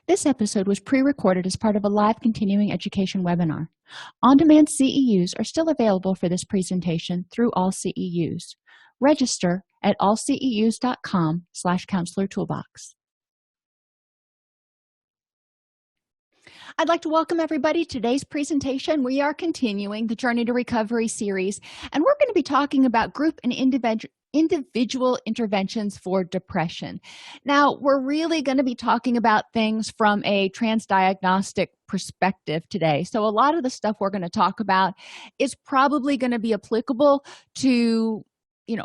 This episode was pre-recorded as part of a live continuing education webinar. On-demand CEUs are still available for this presentation through AllCEUs. Register at allceus.com/counselor toolbox. I'd like to welcome everybody to today's presentation. We are continuing the Journey to Recovery series, and we're going to be talking about group and individual interventions for depression. Now, we're really going to be talking about things from a transdiagnostic perspective today. So a lot of the stuff we're going to talk about is probably going to be applicable to,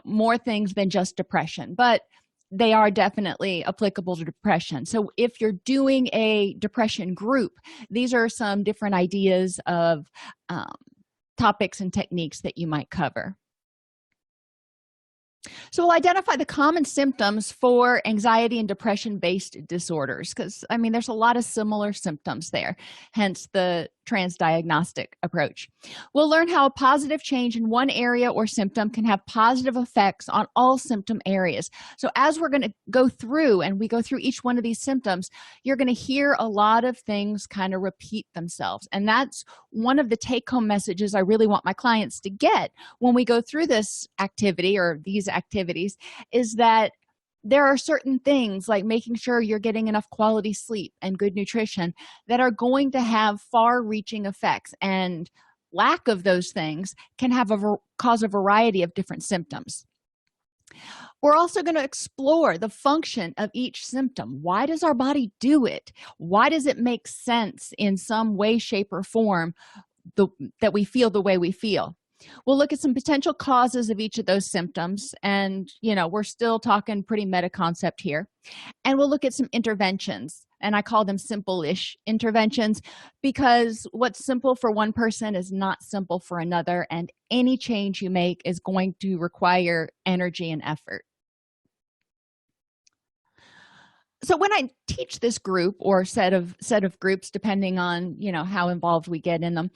more things than just depression, but they are definitely applicable to depression. So if you're doing a depression group, these are some different ideas of topics and techniques that you might cover. So we'll identify the common symptoms for anxiety and depression-based disorders, because, there's a lot of similar symptoms there, hence the transdiagnostic approach. We'll learn how a positive change in one area or symptom can have positive effects on all symptom areas. So as we're going to go through, and we go through each one of these symptoms, you're going to hear a lot of things kind of repeat themselves. And that's one of the take-home messages I really want my clients to get when we go through this activity or these activities, is that there are certain things like making sure you're getting enough quality sleep and good nutrition that are going to have far-reaching effects, and lack of those things can have cause a variety of different symptoms. We're also going to explore the function of each symptom. Why does our body do it? Why does it make sense in some way, shape, or form that we feel the way we feel? We'll look at some potential causes of each of those symptoms, and we're still talking pretty meta concept here. And we'll look at some interventions, and I call them simple-ish interventions, because what's simple for one person is not simple for another, and any change you make is going to require energy and effort. So when I teach this group or set of groups, depending on how involved we get in them,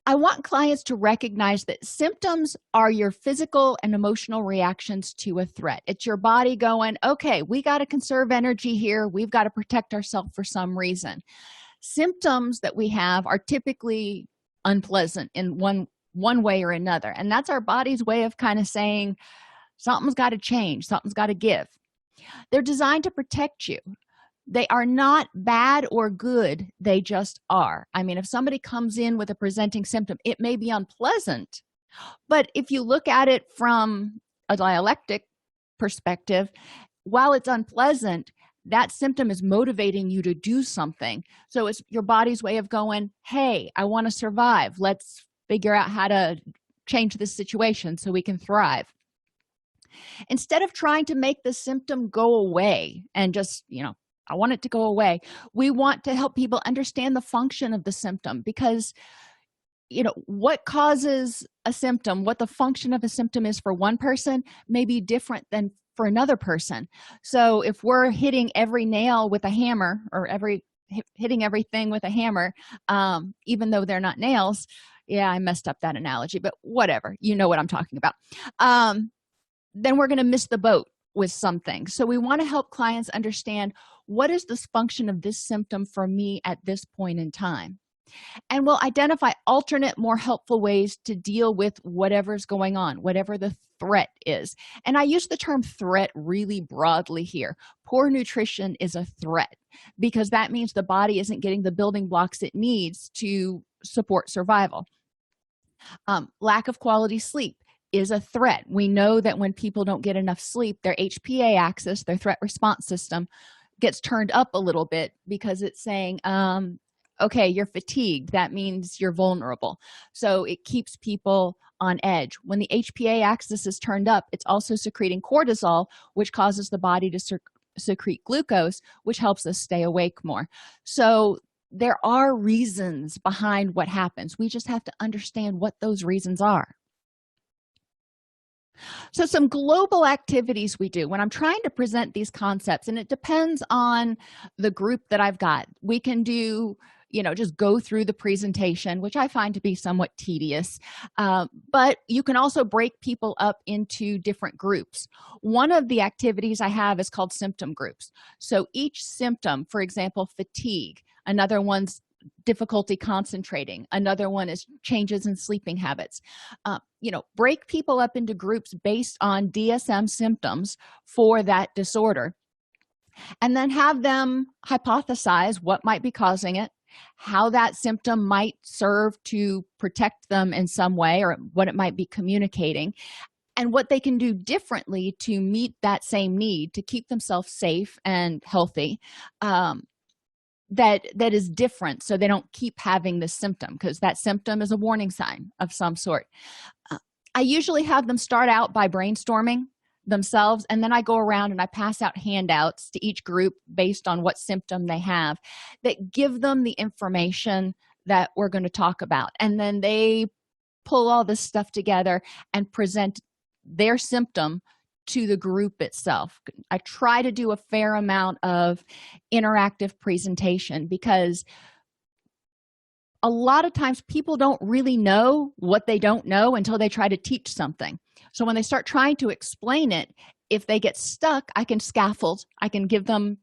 I want clients to recognize that symptoms are your physical and emotional reactions to a threat. It's your body going, okay, we got to conserve energy here. We've got to protect ourselves for some reason. Symptoms that we have are typically unpleasant in one way or another. And that's our body's way of kind of saying, something's got to change, something's got to give. They're designed to protect you. They are not bad or good, they just are. If somebody comes in with a presenting symptom, it may be unpleasant, but if you look at it from a dialectic perspective, while it's unpleasant, that symptom is motivating you to do something. So it's your body's way of going, hey, I want to survive. Let's figure out how to change this situation so we can thrive. Instead of trying to make the symptom go away and just, I want it to go away, we want to help people understand the function of the symptom, because what causes a symptom, what the function of a symptom is for one person may be different than for another person. So if we're hitting every nail with a hammer, or hitting everything with a hammer, even though they're not nails, I messed up that analogy, but whatever, you know what I'm talking about, then we're going to miss the boat with something. So we want to help clients understand, what is the function of this symptom for me at this point in time? And we'll identify alternate, more helpful ways to deal with whatever's going on, whatever the threat is. And I use the term threat really broadly here. Poor nutrition is a threat, because that means the body isn't getting the building blocks it needs to support survival. Lack of quality sleep is a threat. We know that when people don't get enough sleep, their HPA axis, their threat response system, gets turned up a little bit, because it's saying, okay, you're fatigued. That means you're vulnerable. So it keeps people on edge. When the HPA axis is turned up, it's also secreting cortisol, which causes the body to secrete glucose, which helps us stay awake more. So there are reasons behind what happens. We just have to understand what those reasons are. So some global activities we do when I'm trying to present these concepts, and it depends on the group that I've got. We can do, just go through the presentation, which I find to be somewhat tedious. But you can also break people up into different groups. One of the activities I have is called symptom groups. So each symptom, for example, fatigue, another one's difficulty concentrating, another one is changes in sleeping habits. Break people up into groups based on DSM symptoms for that disorder, and then have them hypothesize what might be causing it, how that symptom might serve to protect them in some way, or what it might be communicating, and what they can do differently to meet that same need to keep themselves safe and healthy, that is different, so they don't keep having this symptom, because that symptom is a warning sign of some sort. I usually have them start out by brainstorming themselves, and then I go around and I pass out handouts to each group based on what symptom they have that give them the information that we're going to talk about, and then they pull all this stuff together and present their symptom to the group itself. I try to do a fair amount of interactive presentation, because a lot of times people don't really know what they don't know until they try to teach something. So when they start trying to explain it, if they get stuck, I can scaffold. I can give them,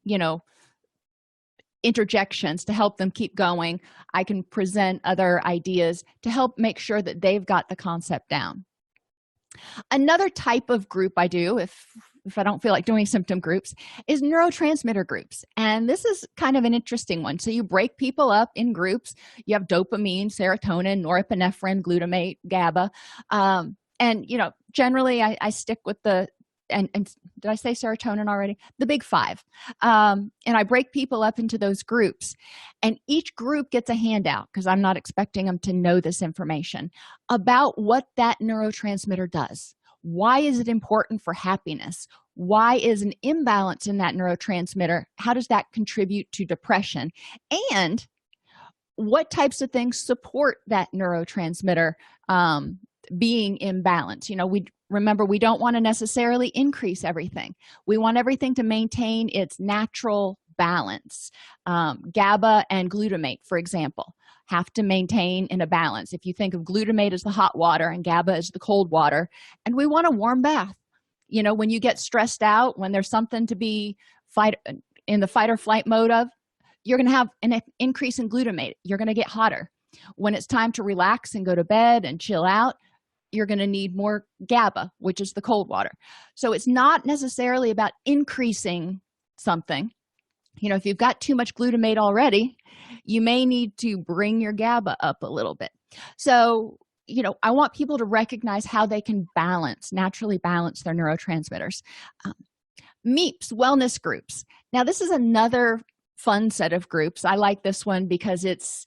interjections to help them keep going. I can present other ideas to help make sure that they've got the concept down. Another type of group I do, if I don't feel like doing symptom groups, is neurotransmitter groups. And this is kind of an interesting one. So you break people up in groups. You have dopamine, serotonin, norepinephrine, glutamate, GABA. Generally I stick with and did I say serotonin already? The big five. And I break people up into those groups, and each group gets a handout, because I'm not expecting them to know this information about what that neurotransmitter does. Why is it important for happiness? Why is an imbalance in that neurotransmitter? How does that contribute to depression? And what types of things support that neurotransmitter being imbalanced? We don't want to necessarily increase everything. We want everything to maintain its natural balance. GABA and glutamate, for example, have to maintain in a balance. If you think of glutamate as the hot water and GABA as the cold water, and we want a warm bath. When you get stressed out, when there's something to be in the fight or flight mode of, you're going to have an increase in glutamate. You're going to get hotter. When it's time to relax and go to bed and chill out, you're going to need more GABA, which is the cold water. So it's not necessarily about increasing something. If you've got too much glutamate already, you may need to bring your GABA up a little bit. So, I want people to recognize how they can naturally balance their neurotransmitters. MEEPs, wellness groups. Now, this is another fun set of groups. I like this one because it's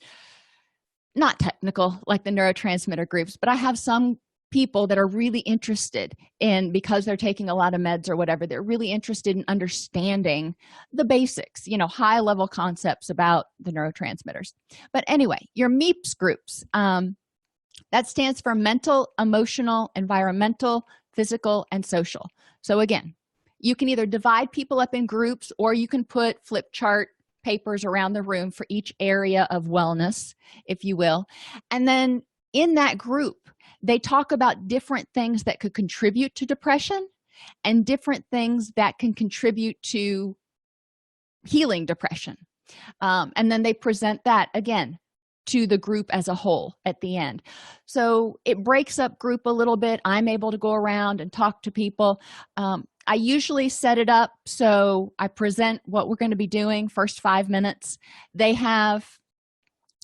not technical like the neurotransmitter groups, but I have some people that are really interested in, because they're taking a lot of meds or whatever, they're really interested in understanding the basics, high level concepts about the neurotransmitters. But anyway, your MEEPs groups, that stands for mental, emotional, environmental, physical, and social. So again, you can either divide people up in groups, or you can put flip chart papers around the room for each area of wellness, if you will. And then in that group, they talk about different things that could contribute to depression and different things that can contribute to healing depression. And then they present that again to the group as a whole at the end. So it breaks up group a little bit. I'm able to go around and talk to people. I usually set it up so I present what we're going to be doing first 5 minutes. They have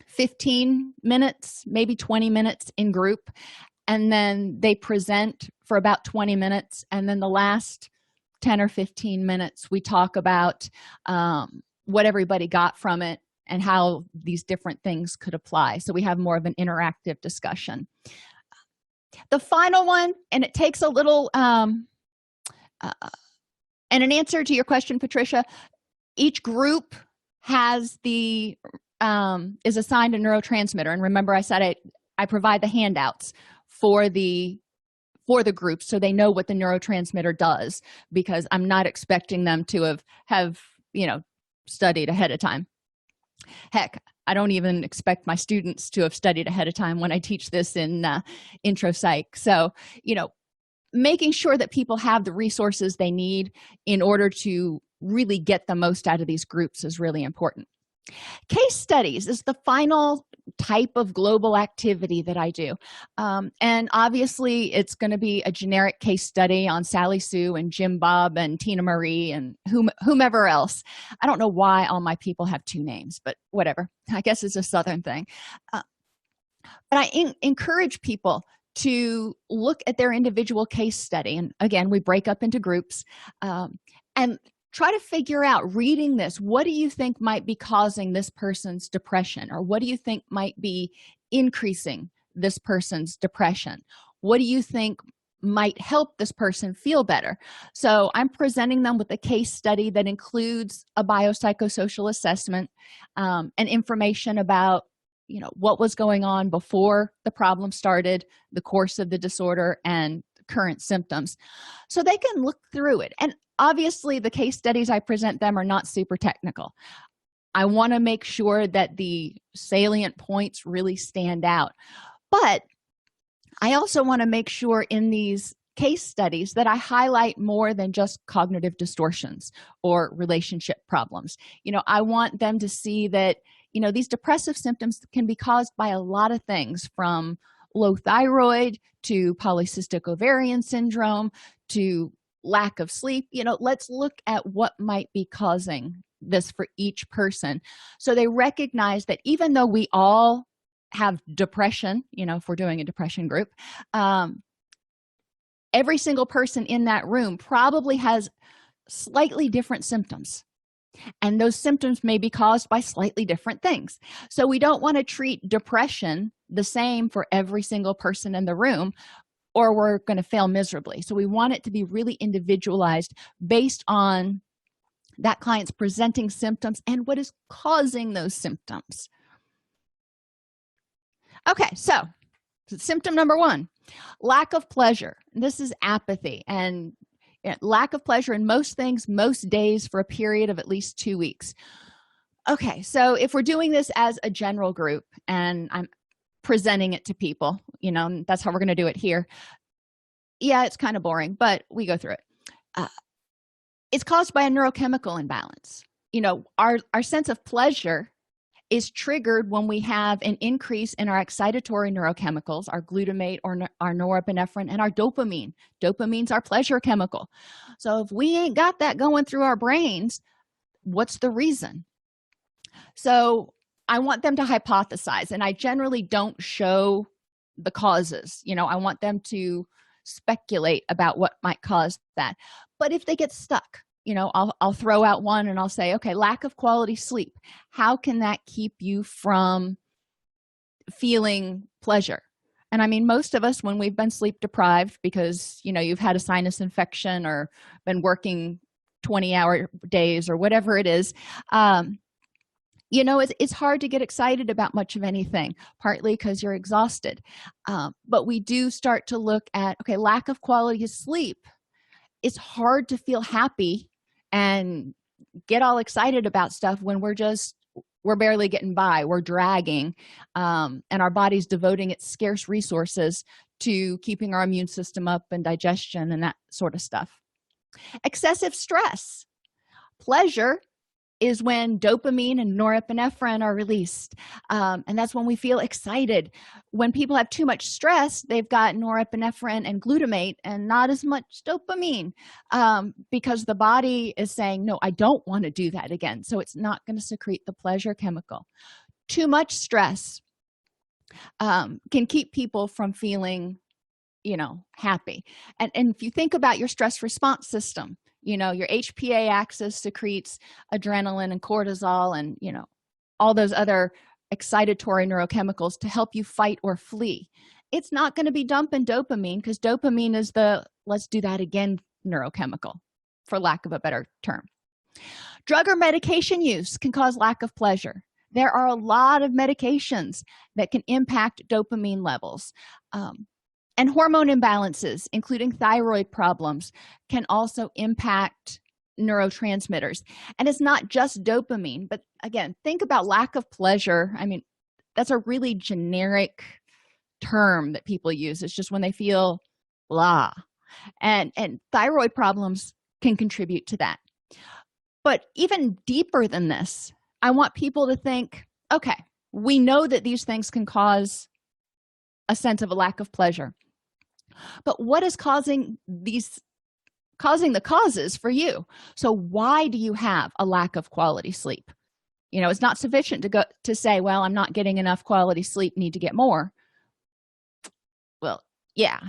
15 minutes, maybe 20 minutes in group, and then they present for about 20 minutes, and then the last 10 or 15 minutes we talk about what everybody got from it and how these different things could apply. So we have more of an interactive discussion. The final one, and it takes a little and an answer to your question, Patricia, each group has is assigned a neurotransmitter. And remember, I said I provide the handouts for the group, so they know what the neurotransmitter does, because I'm not expecting them to have studied ahead of time. Heck, I don't even expect my students to have studied ahead of time when I teach this in intro psych. So, making sure that people have the resources they need in order to really get the most out of these groups is really important. Case studies is the final type of global activity that I do. And obviously, it's going to be a generic case study on Sally Sue and Jim Bob and Tina Marie and whomever else. I don't know why all my people have two names, but whatever. I guess it's a Southern thing. But I encourage people to look at their individual case study. And again, we break up into groups and try to figure out, reading this, what do you think might be causing this person's depression? Or what do you think might be increasing this person's depression? What do you think might help this person feel better? So I'm presenting them with a case study that includes a biopsychosocial assessment and information about what was going on before the problem started, the course of the disorder, and current symptoms, so they can look through it. And obviously, the case studies I present them are not super technical. I want to make sure that the salient points really stand out. But I also want to make sure in these case studies that I highlight more than just cognitive distortions or relationship problems. I want them to see that, these depressive symptoms can be caused by a lot of things, from low thyroid to polycystic ovarian syndrome to lack of sleep. Let's look at what might be causing this for each person, so they recognize that even though we all have depression, if we're doing a depression group, every single person in that room probably has slightly different symptoms, and those symptoms may be caused by slightly different things. So we don't want to treat depression the same for every single person in the room, or we're going to fail miserably. So we want it to be really individualized based on that client's presenting symptoms and what is causing those symptoms. Okay, so symptom number 1, lack of pleasure. This is apathy, and lack of pleasure in most things, most days, for a period of at least 2 weeks. Okay, so if we're doing this as a general group and I'm presenting it to people, that's how we're going to do it here. Yeah, it's kind of boring, but we go through it. It's caused by a neurochemical imbalance. Our sense of pleasure is triggered when we have an increase in our excitatory neurochemicals, our glutamate or our norepinephrine, and our dopamine. Dopamine's our pleasure chemical. So if we ain't got that going through our brains, what's the reason? So I want them to hypothesize, and I generally don't show the causes. I want them to speculate about what might cause that. But if they get stuck, I'll throw out one and I'll say, okay, lack of quality sleep. How can that keep you from feeling pleasure? And I mean, most of us, when we've been sleep deprived because, you've had a sinus infection or been working 20-hour days or whatever it is, it's hard to get excited about much of anything, partly because you're exhausted. But we do start to look at, okay, lack of quality of sleep. It's hard to feel happy and get all excited about stuff when we're barely getting by, we're dragging, and our body's devoting its scarce resources to keeping our immune system up and digestion and that sort of stuff. Excessive stress. Pleasure is when dopamine and norepinephrine are released, and that's when we feel excited. When people have too much stress, they've got norepinephrine and glutamate and not as much dopamine, because the body is saying, no, I don't want to do that again, so it's not going to secrete the pleasure chemical. Too much stress can keep people from feeling happy. And if you think about your stress response system, your HPA axis secretes adrenaline and cortisol and all those other excitatory neurochemicals to help you fight or flee. It's not going to be dumping dopamine, because dopamine is the let's do that again neurochemical, for lack of a better term. Drug or medication use can cause lack of pleasure. There are a lot of medications that can impact dopamine levels. And hormone imbalances, including thyroid problems, can also impact neurotransmitters. And it's not just dopamine, but again, think about lack of pleasure. I mean, that's a really generic term that people use. It's just when they feel blah. And thyroid problems can contribute to that. But even deeper than this, I want people to think, okay, we know that these things can cause a sense of a lack of pleasure. But what is causing the causes for you? So why do you have a lack of quality sleep? It's not sufficient to say, well, I'm not getting enough quality sleep, need to get more. Well, yeah,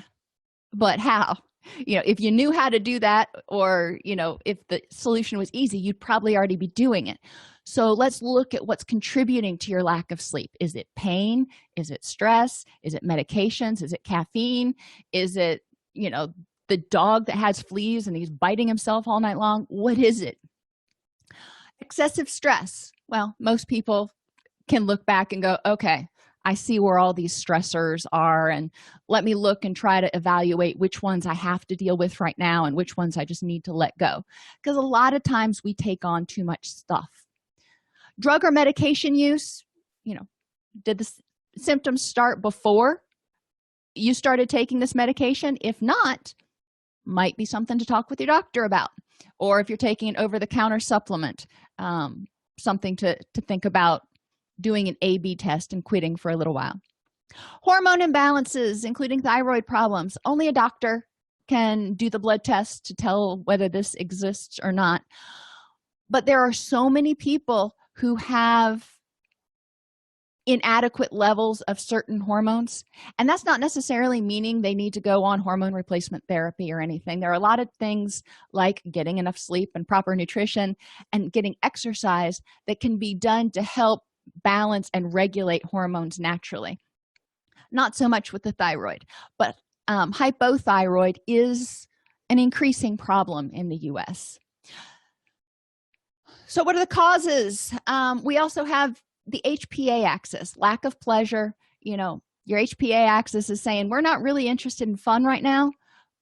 but how? If you knew how to do that, or if the solution was easy, you'd probably already be doing it. So let's look at what's contributing to your lack of sleep. Is it pain? Is it stress? Is it medications? Is it caffeine? Is it the dog that has fleas and he's biting himself all night long? What is it? Excessive stress. Well, most people can look back and go, okay, I see where all these stressors are, and let me look and try to evaluate which ones I have to deal with right now and which ones I just need to let go. Because a lot of times we take on too much stuff. Drug or medication use, did the symptoms start before you started taking this medication? If not, might be something to talk with your doctor about. Or if you're taking an over-the-counter supplement, something to think about doing an A/B test and quitting for a little while. Hormone imbalances, including thyroid problems. Only a doctor can do the blood test to tell whether this exists or not. But there are so many people who have inadequate levels of certain hormones, and that's not necessarily meaning they need to go on hormone replacement therapy or anything. There are a lot of things like getting enough sleep and proper nutrition and getting exercise that can be done to help balance and regulate hormones naturally. Not so much with the thyroid, but hypothyroid is an increasing problem in the US. So what are the causes? We also have the HPA axis, lack of pleasure. Your HPA axis is saying, we're not really interested in fun right now.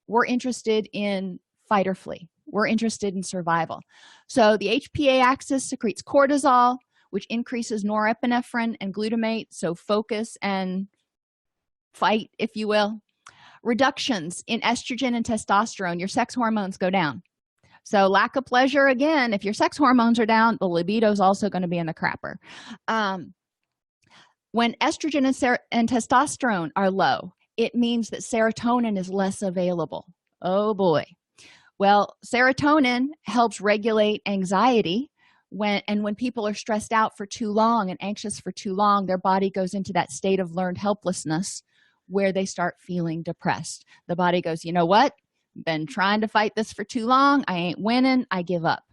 We're interested in fight or flee. We're interested in survival. So the HPA axis secretes cortisol, which increases norepinephrine and glutamate, so focus and fight, if you will. Reductions in estrogen and testosterone, your sex hormones go down. So lack of pleasure, again, if your sex hormones are down, the libido is also going to be in the crapper. When estrogen and testosterone are low, it means that serotonin is less available. Oh boy. Well, serotonin helps regulate anxiety. When people are stressed out for too long and anxious for too long, their body goes into that state of learned helplessness where they start feeling depressed. The body goes, you know what? Been trying to fight this for too long. I ain't winning. I give up.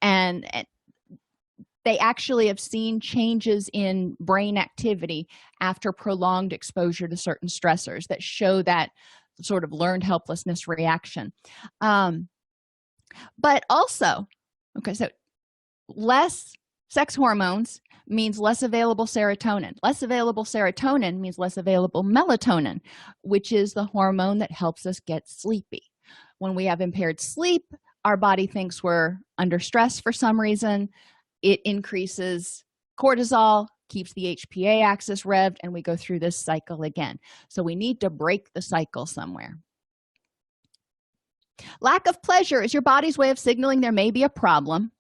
And they actually have seen changes in brain activity after prolonged exposure to certain stressors that show that sort of learned helplessness reaction. But also, okay, so less sex hormones means less available serotonin. Less available serotonin means less available melatonin, which is the hormone that helps us get sleepy. When we have impaired sleep, our body thinks we're under stress for some reason. It increases cortisol, keeps the HPA axis revved, and we go through this cycle again. So we need to break the cycle somewhere. Lack of pleasure is your body's way of signaling there may be a problem.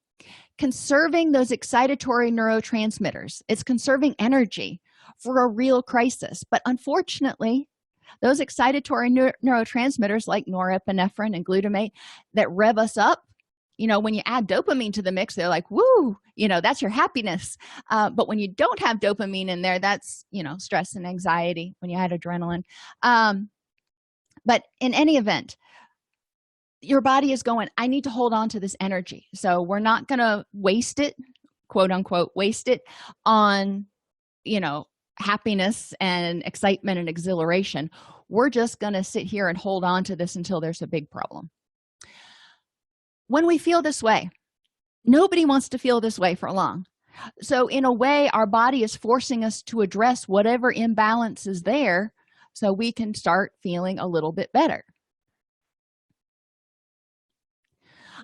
Conserving those excitatory neurotransmitters. It's conserving energy for a real crisis. But unfortunately, those excitatory neurotransmitters like norepinephrine and glutamate that rev us up, when you add dopamine to the mix, they're like, woo, that's your happiness. But when you don't have dopamine in there, that's, stress and anxiety when you add adrenaline. But in any event, your body is going, I need to hold on to this energy. So we're not going to waste it, quote unquote, waste it on, happiness and excitement and exhilaration. We're just going to sit here and hold on to this until there's a big problem. When we feel this way, nobody wants to feel this way for long. So in a way, our body is forcing us to address whatever imbalance is there so we can start feeling a little bit better.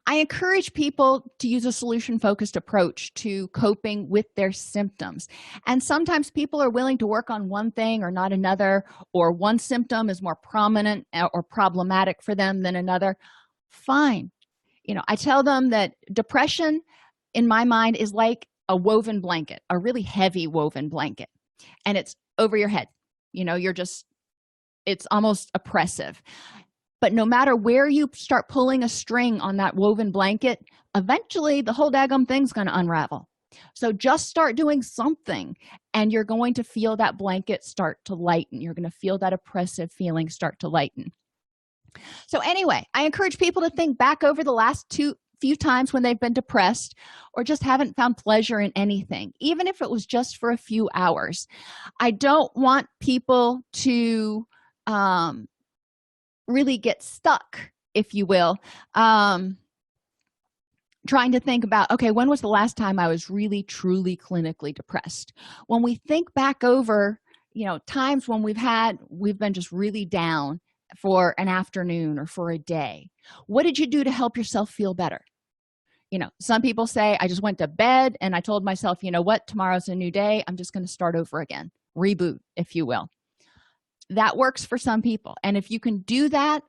I encourage people to use a solution-focused approach to coping with their symptoms. And sometimes people are willing to work on one thing or not another, or one symptom is more prominent or problematic for them than another. Fine. I tell them that depression, in my mind, is like a woven blanket, a really heavy woven blanket, and it's over your head. It's almost oppressive. But no matter where you start pulling a string on that woven blanket, eventually the whole daggum thing's going to unravel. So just start doing something, and you're going to feel that blanket start to lighten. You're going to feel that oppressive feeling start to lighten. So anyway, I encourage people to think back over the last few times when they've been depressed or just haven't found pleasure in anything, even if it was just for a few hours. I don't want people to really get stuck, if you will, trying to think about, okay, when was the last time I was really truly clinically depressed? When we think back over times when we've been just really down for an afternoon or for a day, what did you do to help yourself feel better? Some people say, I just went to bed and I told myself, what, tomorrow's a new day, I'm just going to start over again, reboot, if you will. That works for some people. And if you can do that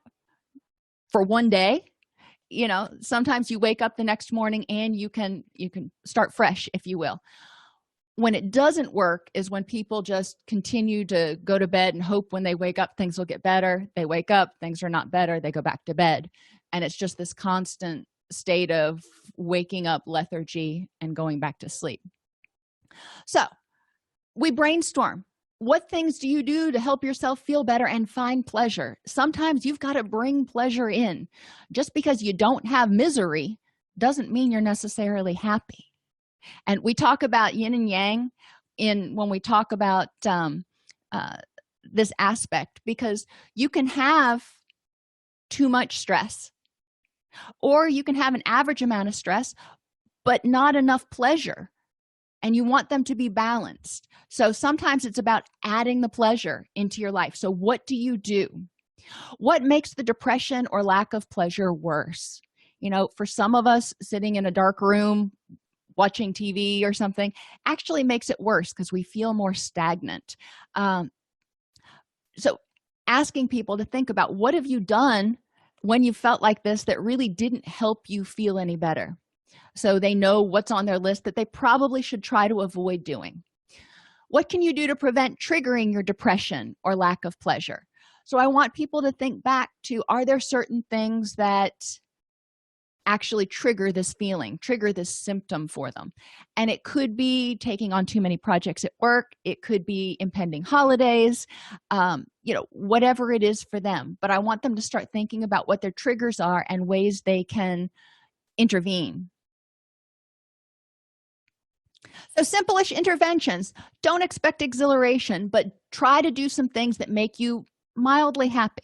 for one day, sometimes you wake up the next morning and you can start fresh, if you will. When it doesn't work is when people just continue to go to bed and hope when they wake up things will get better. They wake up, things are not better, they go back to bed, and it's just this constant state of waking up lethargy and going back to sleep. So we brainstorm. What things do you do to help yourself feel better and find pleasure? Sometimes you've got to bring pleasure in. Just because you don't have misery doesn't mean you're necessarily happy. And we talk about yin and yang when we talk about this aspect, because you can have too much stress, or you can have an average amount of stress but not enough pleasure, and you want them to be balanced. So sometimes it's about adding the pleasure into your life. So what do? What makes the depression or lack of pleasure worse? For some of us, sitting in a dark room watching TV or something actually makes it worse because we feel more stagnant. So asking people to think about, what have you done when you felt like this that really didn't help you feel any better? So they know what's on their list that they probably should try to avoid doing. What can you do to prevent triggering your depression or lack of pleasure? So I want people to think back to, are there certain things that actually trigger this feeling, trigger this symptom for them? And it could be taking on too many projects at work. It could be impending holidays, whatever it is for them. But I want them to start thinking about what their triggers are and ways they can intervene. So simple-ish interventions. Don't expect exhilaration, but try to do some things that make you mildly happy.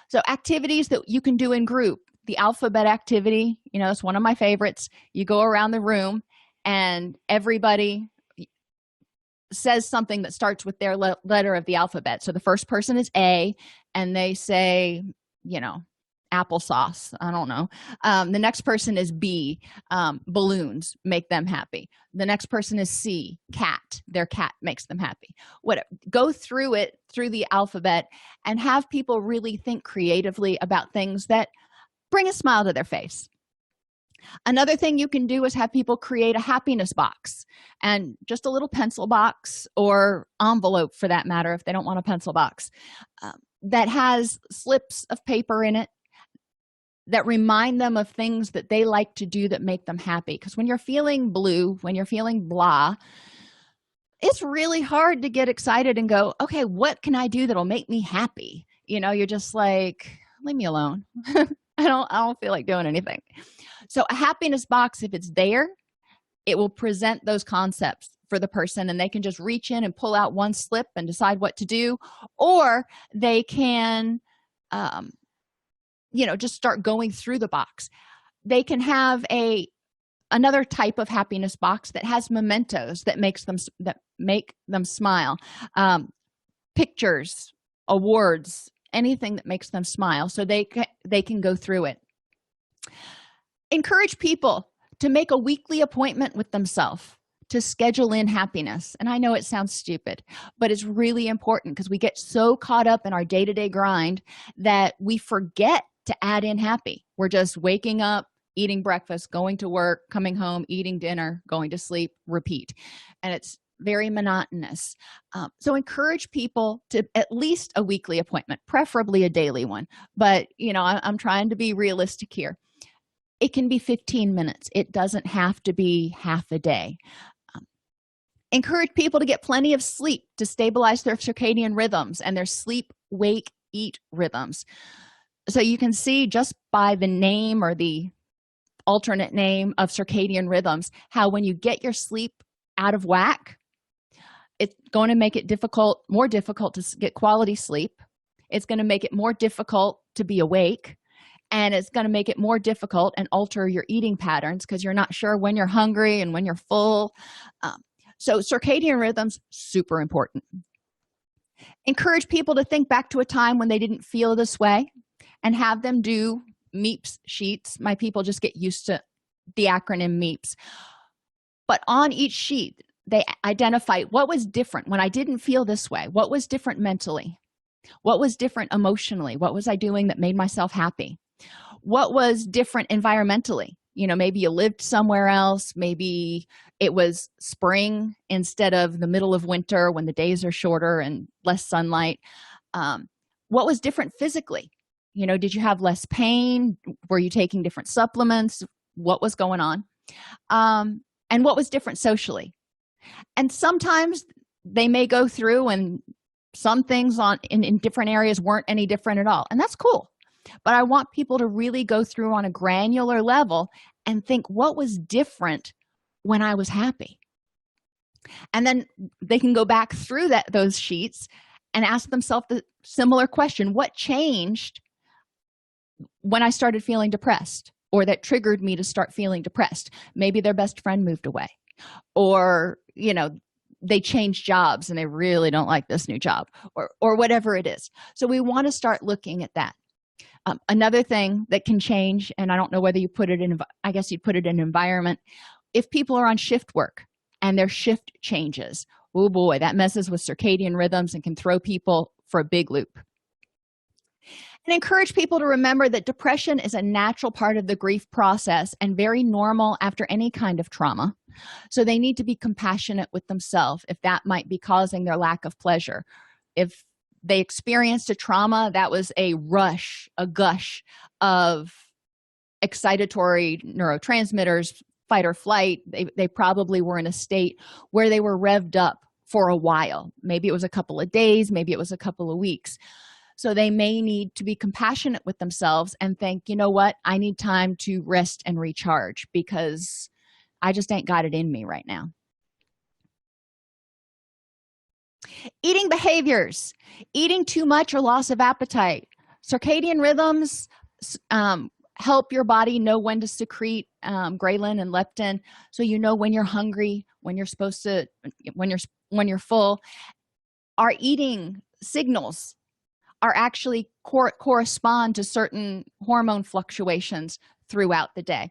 So activities that you can do in group. The alphabet activity, it's one of my favorites. You go around the room and everybody says something that starts with their letter of the alphabet. So the first person is A, and they say, applesauce. I don't know. The next person is B, balloons make them happy. The next person is C, cat. Their cat makes them happy. Whatever. Go through it, through the alphabet, and have people really think creatively about things that bring a smile to their face. Another thing you can do is have people create a happiness box, and just a little pencil box or envelope, for that matter, if they don't want a pencil box, that has slips of paper in it that remind them of things that they like to do that make them happy. Because when you're feeling blue, when you're feeling blah, it's really hard to get excited and go, okay, what can I do that'll make me happy? You're just like, leave me alone. I don't feel like doing anything. So a happiness box, if it's there, it will present those concepts for the person, and they can just reach in and pull out one slip and decide what to do, or they can just start going through the box. They can have another type of happiness box that has mementos that make them smile, pictures, awards, anything that makes them smile, so they can go through it. Encourage people to make a weekly appointment with themselves to schedule in happiness. And I know it sounds stupid, but it's really important because we get so caught up in our day-to-day grind that we forget to add in happy. We're just waking up, eating breakfast, going to work, coming home, eating dinner, going to sleep, repeat. And it's very monotonous. So encourage people to at least a weekly appointment, preferably a daily one. But, I'm trying to be realistic here. It can be 15 minutes. It doesn't have to be half a day. Encourage people to get plenty of sleep to stabilize their circadian rhythms and their sleep, wake, eat rhythms. So you can see just by the name or the alternate name of circadian rhythms, how when you get your sleep out of whack, it's going to make it more difficult to get quality sleep. It's going to make it more difficult to be awake, and it's going to make it more difficult and alter your eating patterns because you're not sure when you're hungry and when you're full. So circadian rhythms, super important. Encourage people to think back to a time when they didn't feel this way and have them do MEEPS sheets. My people just get used to the acronym MEEPS. But on each sheet, they identify what was different when I didn't feel this way. What was different mentally? What was different emotionally? What was I doing that made myself happy? What was different environmentally? Maybe you lived somewhere else. Maybe it was spring instead of the middle of winter when the days are shorter and less sunlight. What was different physically? Did you have less pain? Were you taking different supplements? What was going on? And what was different socially? And sometimes they may go through and some things in different areas weren't any different at all. And that's cool. But I want people to really go through on a granular level and think, what was different when I was happy? And then they can go back through those sheets and ask themselves the similar question: what changed when I started feeling depressed, or that triggered me to start feeling depressed? Maybe their best friend moved away, or they changed jobs and they really don't like this new job, or whatever it is. So we want to start looking at that. Another thing that can change, and I don't know whether you put it in, I guess you'd put it in environment. If people are on shift work and their shift changes, oh boy, that messes with circadian rhythms and can throw people for a big loop. And encourage people to remember that depression is a natural part of the grief process and very normal after any kind of trauma. So they need to be compassionate with themselves if that might be causing their lack of pleasure. If they experienced a trauma that was a rush, a gush of excitatory neurotransmitters, fight or flight, they probably were in a state where they were revved up for a while. Maybe it was a couple of days, maybe it was a couple of weeks. So they may need to be compassionate with themselves and think, you know what, I need time to rest and recharge because I just ain't got it in me right now. Eating behaviors, eating too much or loss of appetite. Circadian rhythms help your body know when to secrete ghrelin and leptin, so you know when you're hungry, when you're supposed to, when you're full. Our eating signals are actually correspond to certain hormone fluctuations throughout the day.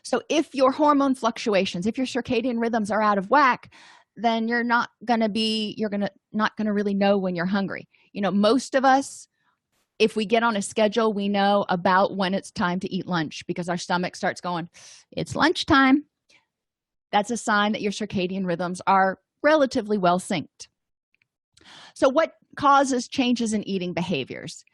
So if your hormone fluctuations, if your circadian rhythms are out of whack, then you're not going to really know when you're hungry. Most of us, if we get on a schedule, we know about when it's time to eat lunch because our stomach starts going, it's lunchtime. That's a sign that your circadian rhythms are relatively well synced. So what causes changes in eating behaviors?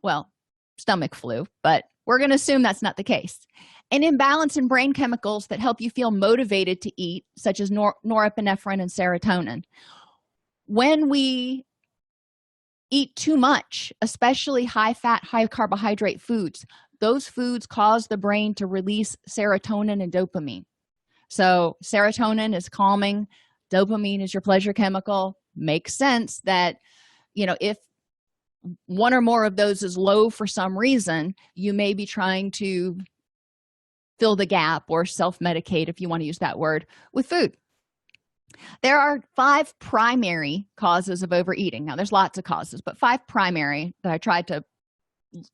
Well, stomach flu, but we're going to assume that's not the case. An imbalance in brain chemicals that help you feel motivated to eat, such as norepinephrine and serotonin. When we eat too much, especially high-fat, high-carbohydrate foods, those foods cause the brain to release serotonin and dopamine. So serotonin is calming, dopamine is your pleasure chemical. Makes sense that, if one or more of those is low for some reason, you may be trying to fill the gap or self-medicate, if you want to use that word, with food. There are 5 primary causes of overeating. Now, there's lots of causes, but 5 primary that I tried to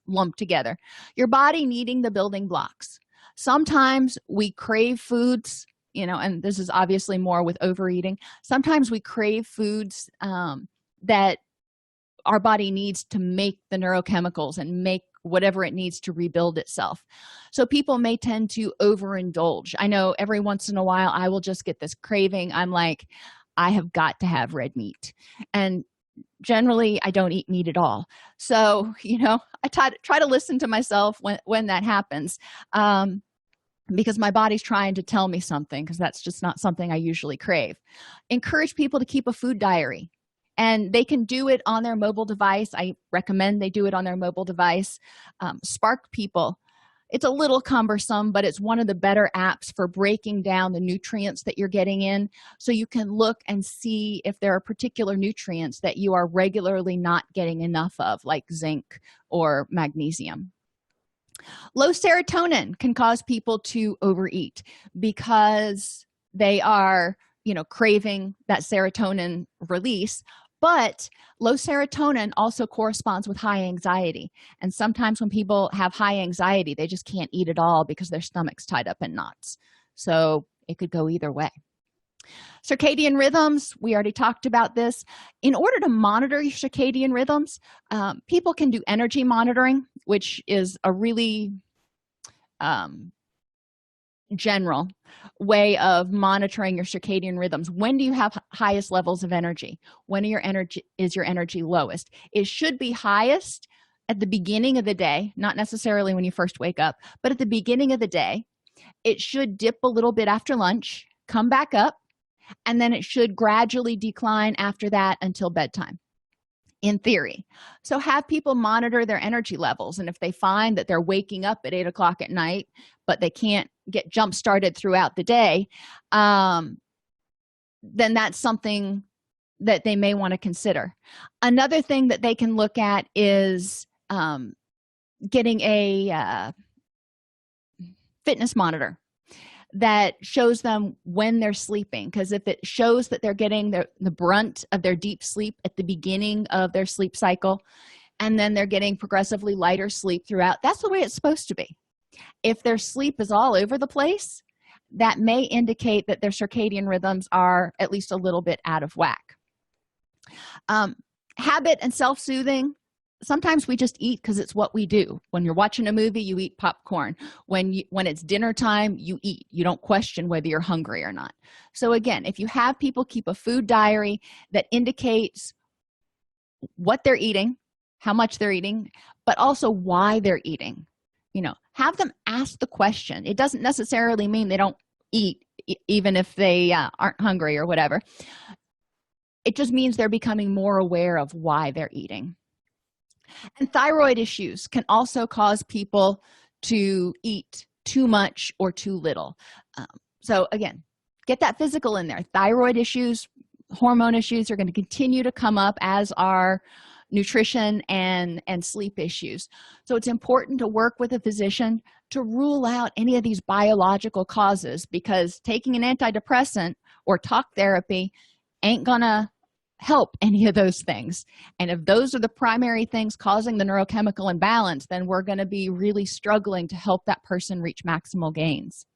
lump together. Your body needing the building blocks. Sometimes we crave foods, and this is obviously more with overeating. Sometimes we crave foods that our body needs to make the neurochemicals and make whatever it needs to rebuild itself. So people may tend to overindulge. I know every once in a while I will just get this craving. I'm like, I have got to have red meat. And generally I don't eat meat at all. So I try to listen to myself when that happens, because my body's trying to tell me something, because that's just not something I usually crave. Encourage people to keep a food diary, and they can do it on their mobile device. I recommend they do it on their mobile device. Spark people, it's a little cumbersome, but it's one of the better apps for breaking down the nutrients that you're getting in, so you can look and see if there are particular nutrients that you are regularly not getting enough of, like zinc or magnesium. Low serotonin can cause people to overeat because they are craving that serotonin release. But low serotonin also corresponds with high anxiety, and sometimes when people have high anxiety, they just can't eat at all because their stomach's tied up in knots. So it could go either way. Circadian rhythms, we already talked about this. In order to monitor your circadian rhythms, people can do energy monitoring, which is a really general way of monitoring your circadian rhythms. When do you have highest levels of energy? When is your energy lowest? It should be highest at the beginning of the day, not necessarily when you first wake up, but at the beginning of the day. It should dip a little bit after lunch, come back up, and then it should gradually decline after that until bedtime, in theory. So have people monitor their energy levels, and if they find that they're waking up at 8 o'clock at night but they can't get jump started throughout the day, then that's something that they may want to consider. Another thing that they can look at is getting a fitness monitor that shows them when they're sleeping, because if it shows that they're getting the brunt of their deep sleep at the beginning of their sleep cycle, and then they're getting progressively lighter sleep throughout, that's the way it's supposed to be. If their sleep is all over the place, that may indicate that their circadian rhythms are at least a little bit out of whack. Habit and self-soothing. Sometimes we just eat because it's what we do. When you're watching a movie, you eat popcorn. When it's dinner time, you eat. You don't question whether you're hungry or not. So again, if you have people keep a food diary that indicates what they're eating, how much they're eating, but also why they're eating, have them ask the question. It doesn't necessarily mean they don't eat, even if they aren't hungry or whatever. It just means they're becoming more aware of why they're eating. And thyroid issues can also cause people to eat too much or too little. So again, get that physical in there. Thyroid issues, hormone issues are going to continue to come up, as are nutrition and sleep issues. So it's important to work with a physician to rule out any of these biological causes, because taking an antidepressant or talk therapy ain't gonna help any of those things. And if those are the primary things causing the neurochemical imbalance, then we're going to be really struggling to help that person reach maximal gains.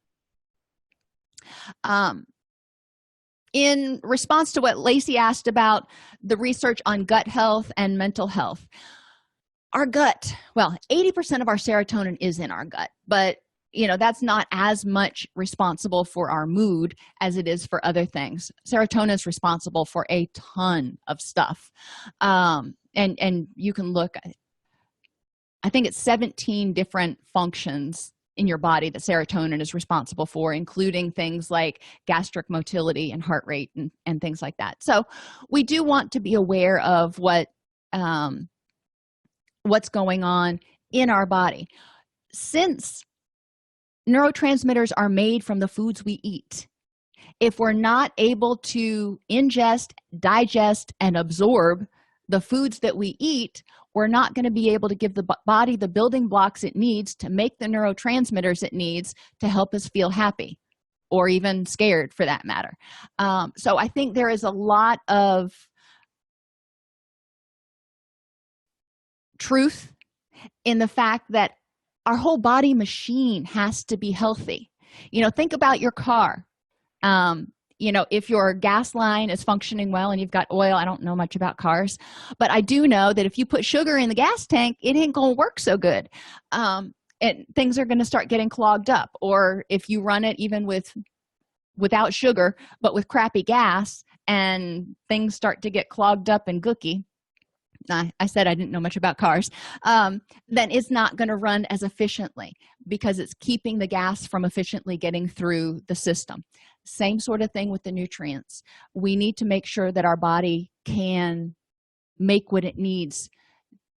In response to what Lacey asked about the research on gut health and mental health, our gut, well, 80% of our serotonin is in our gut, but that's not as much responsible for our mood as it is for other things. Serotonin is responsible for a ton of stuff. And you can look, I think it's 17 different functions in your body that serotonin is responsible for, including things like gastric motility and heart rate and things like that. So we do want to be aware of what's going on in our body. Since neurotransmitters are made from the foods we eat, if we're not able to ingest, digest, and absorb the foods that we eat, we're not going to be able to give the body the building blocks it needs to make the neurotransmitters it needs to help us feel happy, or even scared for that matter. So I think there is a lot of truth in the fact that our whole body machine has to be healthy. Think about your car. If your gas line is functioning well and you've got oil, I don't know much about cars, but I do know that if you put sugar in the gas tank, it ain't gonna work so good. And things are going to start getting clogged up. Or if you run it even without sugar but with crappy gas, and things start to get clogged up and gooky, I said I didn't know much about cars, then it's not going to run as efficiently because it's keeping the gas from efficiently getting through the system. Same sort of thing with the nutrients. We need to make sure that our body can make what it needs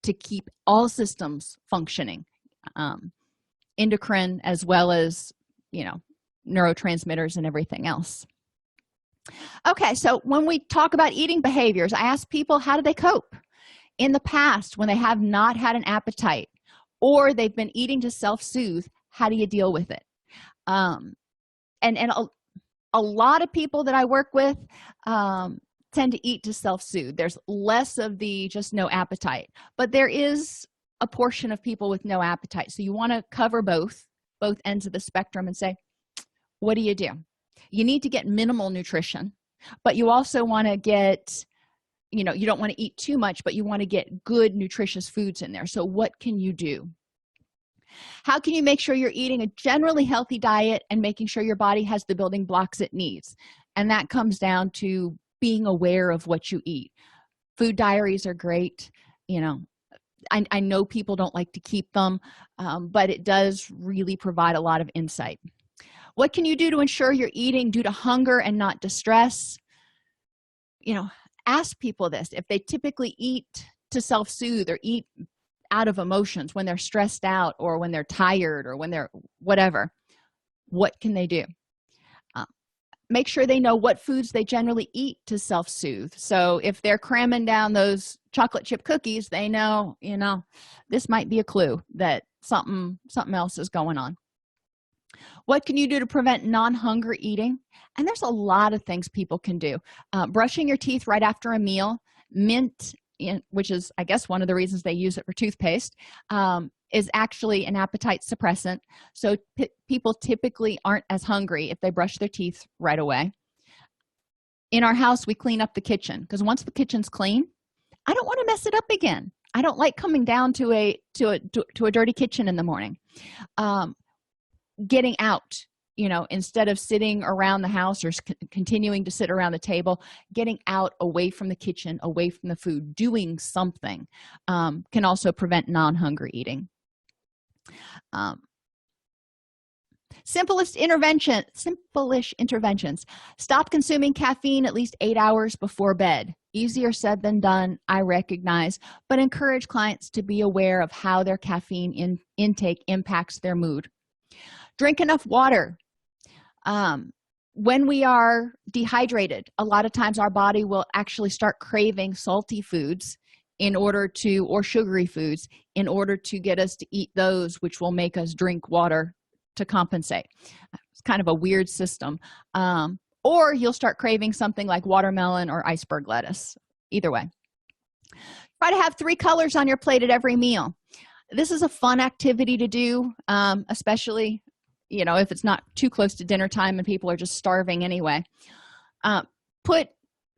to keep all systems functioning, endocrine as well as neurotransmitters and everything else. Okay, so when we talk about eating behaviors, I ask people, how do they cope in the past when they have not had an appetite or they've been eating to self-soothe? How do you deal with it? And a lot of people that I work with tend to eat to self-soothe. There's less of the just no appetite, but there is a portion of people with no appetite. So you want to cover both ends of the spectrum and say, what do? You need to get minimal nutrition, but you also want to get, you don't want to eat too much, but you want to get good nutritious foods in there. So what can you do? How can you make sure you're eating a generally healthy diet and making sure your body has the building blocks it needs? And that comes down to being aware of what you eat. Food diaries are great. I know people don't like to keep them, but it does really provide a lot of insight. What can you do to ensure you're eating due to hunger and not distress? Ask people this. If they typically eat to self-soothe or eat out of emotions when they're stressed out or when they're tired or when they're whatever, what can they do? Make sure they know what foods they generally eat to self-soothe. So if they're cramming down those chocolate chip cookies, they know, this might be a clue that something else is going on. What can you do to prevent non-hunger eating? And there's a lot of things people can do. Brushing your teeth right after a meal. Mint, which is, I guess, one of the reasons they use it for toothpaste, is actually an appetite suppressant. So people typically aren't as hungry if they brush their teeth right away. In our house, we clean up the kitchen because once the kitchen's clean, I don't want to mess it up again. I don't like coming down to a dirty kitchen in the morning. Getting out, instead of sitting around the house or continuing to sit around the table, getting out away from the kitchen, away from the food, doing something can also prevent non-hunger eating. Simplest interventions. Stop consuming caffeine at least 8 hours before bed. Easier said than done, I recognize, but encourage clients to be aware of how their caffeine intake impacts their mood. Drink enough water. When we are dehydrated, a lot of times our body will actually start craving salty foods or sugary foods in order to get us to eat those, which will make us drink water to compensate. It's kind of a weird system. Or you'll start craving something like watermelon or iceberg lettuce. Either way. Try to have 3 colors on your plate at every meal. This is a fun activity to do, especially if it's not too close to dinner time and people are just starving anyway. Put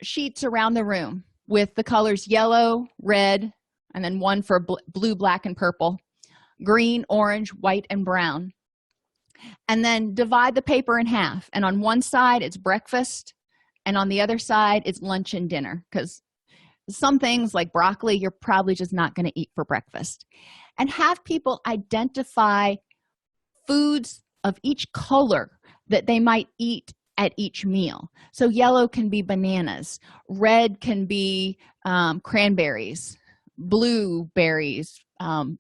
sheets around the room with the colors yellow, red, and then one for blue, black, and purple, green, orange, white, and brown. And then divide the paper in half. And on one side, it's breakfast, and on the other side, it's lunch and dinner, because some things like broccoli, you're probably just not going to eat for breakfast. And have people identify foods of each color that they might eat at each meal. So yellow can be bananas, red can be cranberries, blue berries,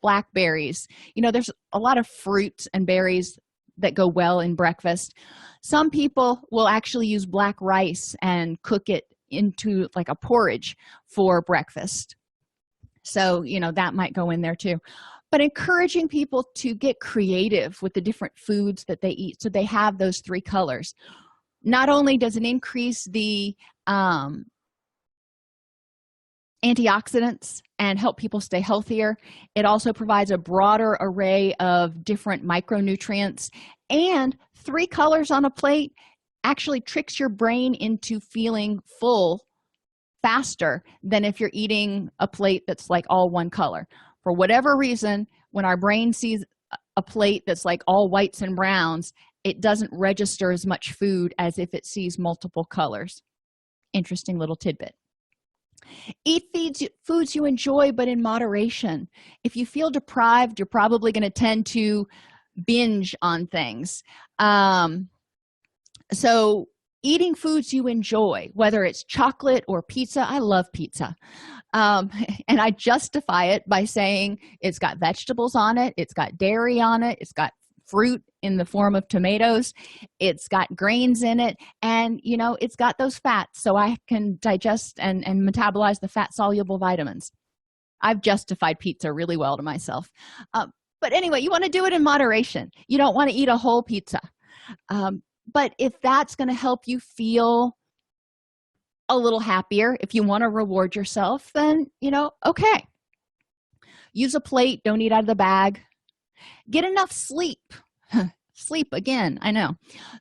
blackberries. There's a lot of fruits and berries that go well in breakfast. Some people will actually use black rice and cook it into like a porridge for breakfast. So, that might go in there too. But encouraging people to get creative with the different foods that they eat so they have those 3 colors. Not only does it increase the antioxidants and help people stay healthier. It also provides a broader array of different micronutrients, and 3 colors on a plate actually tricks your brain into feeling full faster than if you're eating a plate that's like all one color. For whatever reason, when our brain sees a plate that's like all whites and browns, it doesn't register as much food as if it sees multiple colors. Interesting little tidbit. Eat foods you enjoy, but in moderation. If you feel deprived, you're probably going to tend to binge on things. So eating foods you enjoy, whether it's chocolate or pizza. I love pizza. And I justify it by saying it's got vegetables on it, it's got dairy on it, it's got fruit in the form of tomatoes, it's got grains in it, and it's got those fats, so I can digest and metabolize the fat soluble vitamins. I've justified pizza really well to myself. But anyway, you want to do it in moderation. You don't want to eat a whole pizza. But if that's going to help you feel a little happier, if you want to reward yourself, then okay, use a plate, don't eat out of the bag. Get enough sleep. Sleep again, I know.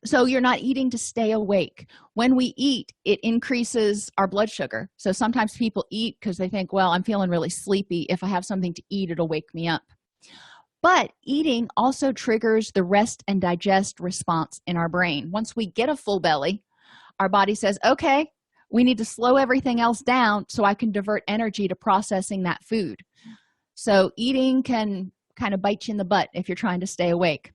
So you're not eating to stay awake. When we eat, it increases our blood sugar. So sometimes people eat because they think, well, I'm feeling really sleepy. If I have something to eat, it'll wake me up. But eating also triggers the rest and digest response in our brain. Once we get a full belly, our body says, okay, we need to slow everything else down so I can divert energy to processing that food. So eating can kind of bite you in the butt if you're trying to stay awake.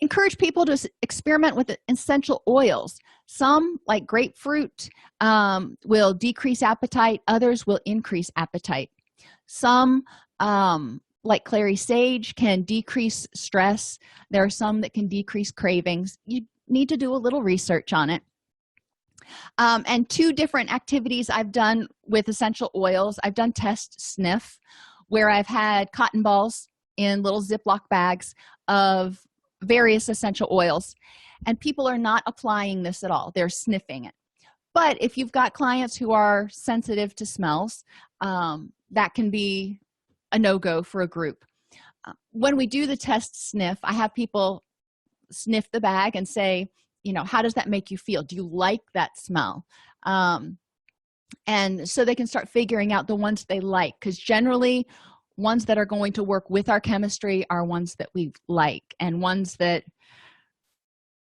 Encourage people to experiment with essential oils. Some, like grapefruit, will decrease appetite. Others will increase appetite. Some, like clary sage, can decrease stress. There are some that can decrease cravings. You need to do a little research on it. And 2 different activities I've done with essential oils. I've done test sniff, where I've had cotton balls in little Ziploc bags of various essential oils, and people are not applying this at all. They're sniffing it. But if you've got clients who are sensitive to smells, that can be a no-go for a group. When we do the test sniff, I have people sniff the bag and say, how does that make you feel? Do you like that smell? And so they can start figuring out the ones they like, because generally ones that are going to work with our chemistry are ones that we like, and ones that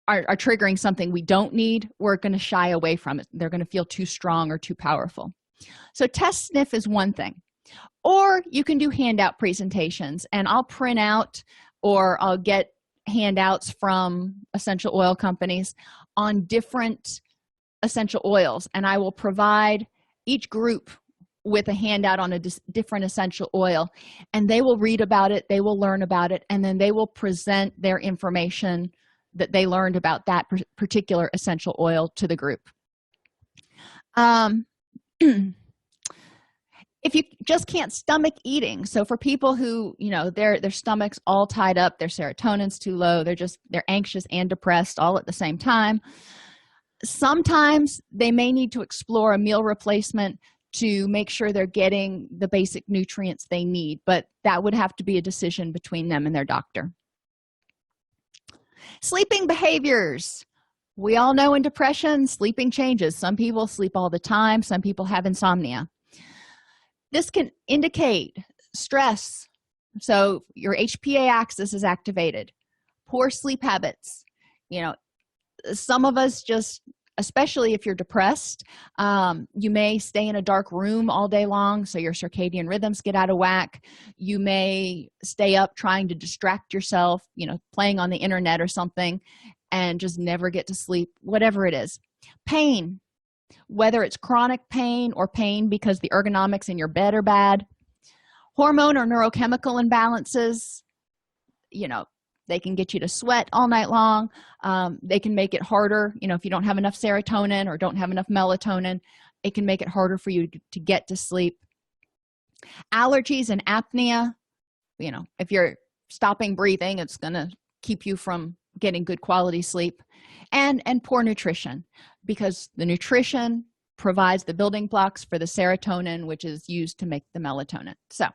are triggering something we don't need, we're going to shy away from it. They're going to feel too strong or too powerful. So test sniff is one thing. Or you can do handout presentations, and I'll print out or I'll get handouts from essential oil companies on different essential oils, and I will provide each group with a handout on a different essential oil, and they will read about it, they will learn about it, and then they will present their information that they learned about that particular essential oil to the group. If you just can't stomach eating, so for people who their stomach's all tied up, their serotonin's too low, they're anxious and depressed all at the same time, sometimes they may need to explore a meal replacement to make sure they're getting the basic nutrients they need, but that would have to be a decision between them and their doctor. Sleeping behaviors. We all know in depression, sleeping changes. Some people sleep all the time, some people have insomnia. This can indicate stress. So your HPA axis is activated. Poor sleep habits. Some of us just, especially if you're depressed, you may stay in a dark room all day long, so your circadian rhythms get out of whack. You may stay up trying to distract yourself, playing on the internet or something, and just never get to sleep, whatever it is. Pain, whether it's chronic pain or pain because the ergonomics in your bed are bad. Hormone or neurochemical imbalances, they can get you to sweat all night long. They can make it harder, if you don't have enough serotonin or don't have enough melatonin, it can make it harder for you to get to sleep. Allergies and apnea, if you're stopping breathing, it's going to keep you from getting good quality sleep. And poor nutrition, because the nutrition provides the building blocks for the serotonin, which is used to make the melatonin. So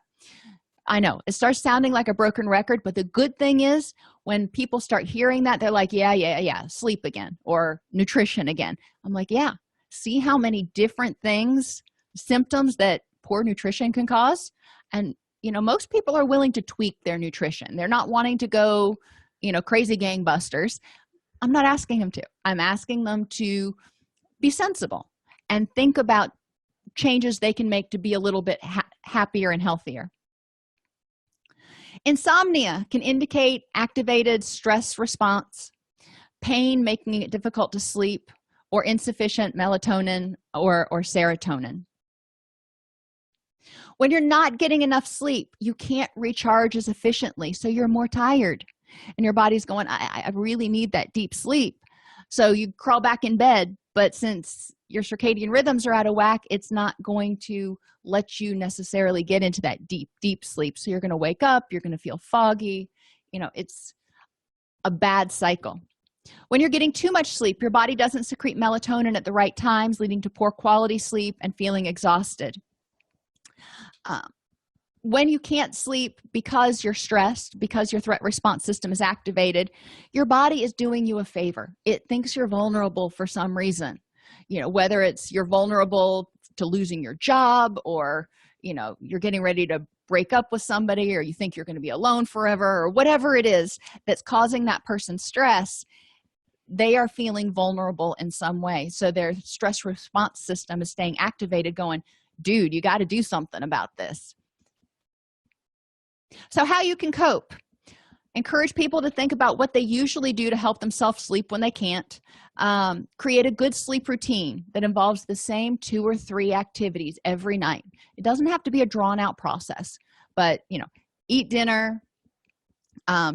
I know it starts sounding like a broken record, but the good thing is when people start hearing that, they're like, yeah, sleep again or nutrition again. I'm like, yeah, see how many different things, symptoms that poor nutrition can cause. And most people are willing to tweak their nutrition. They're not wanting to go crazy gangbusters. I'm not asking them to. I'm asking them to be sensible and think about changes they can make to be a little bit happier and healthier. Insomnia can indicate activated stress response, pain making it difficult to sleep, or insufficient melatonin or serotonin. When you're not getting enough sleep, you can't recharge as efficiently, so you're more tired. And your body's going, I really need that deep sleep. So you crawl back in bed, but since your circadian rhythms are out of whack, it's not going to let you necessarily get into that deep sleep. So you're going to wake up, you're going to feel foggy. It's a bad cycle. When you're getting too much sleep, your body doesn't secrete melatonin at the right times, leading to poor quality sleep and feeling exhausted. When you can't sleep because you're stressed, because your threat response system is activated, your body is doing you a favor. It thinks you're vulnerable for some reason. Whether it's you're vulnerable to losing your job, or you're getting ready to break up with somebody, or you think you're going to be alone forever, or whatever it is that's causing that person stress, they are feeling vulnerable in some way. So their stress response system is staying activated, going, dude, you got to do something about this. So how you can cope: encourage people to think about what they usually do to help themselves sleep when they can't. Create a good sleep routine that involves the same 2 or 3 activities every night. It doesn't have to be a drawn-out process, but eat dinner,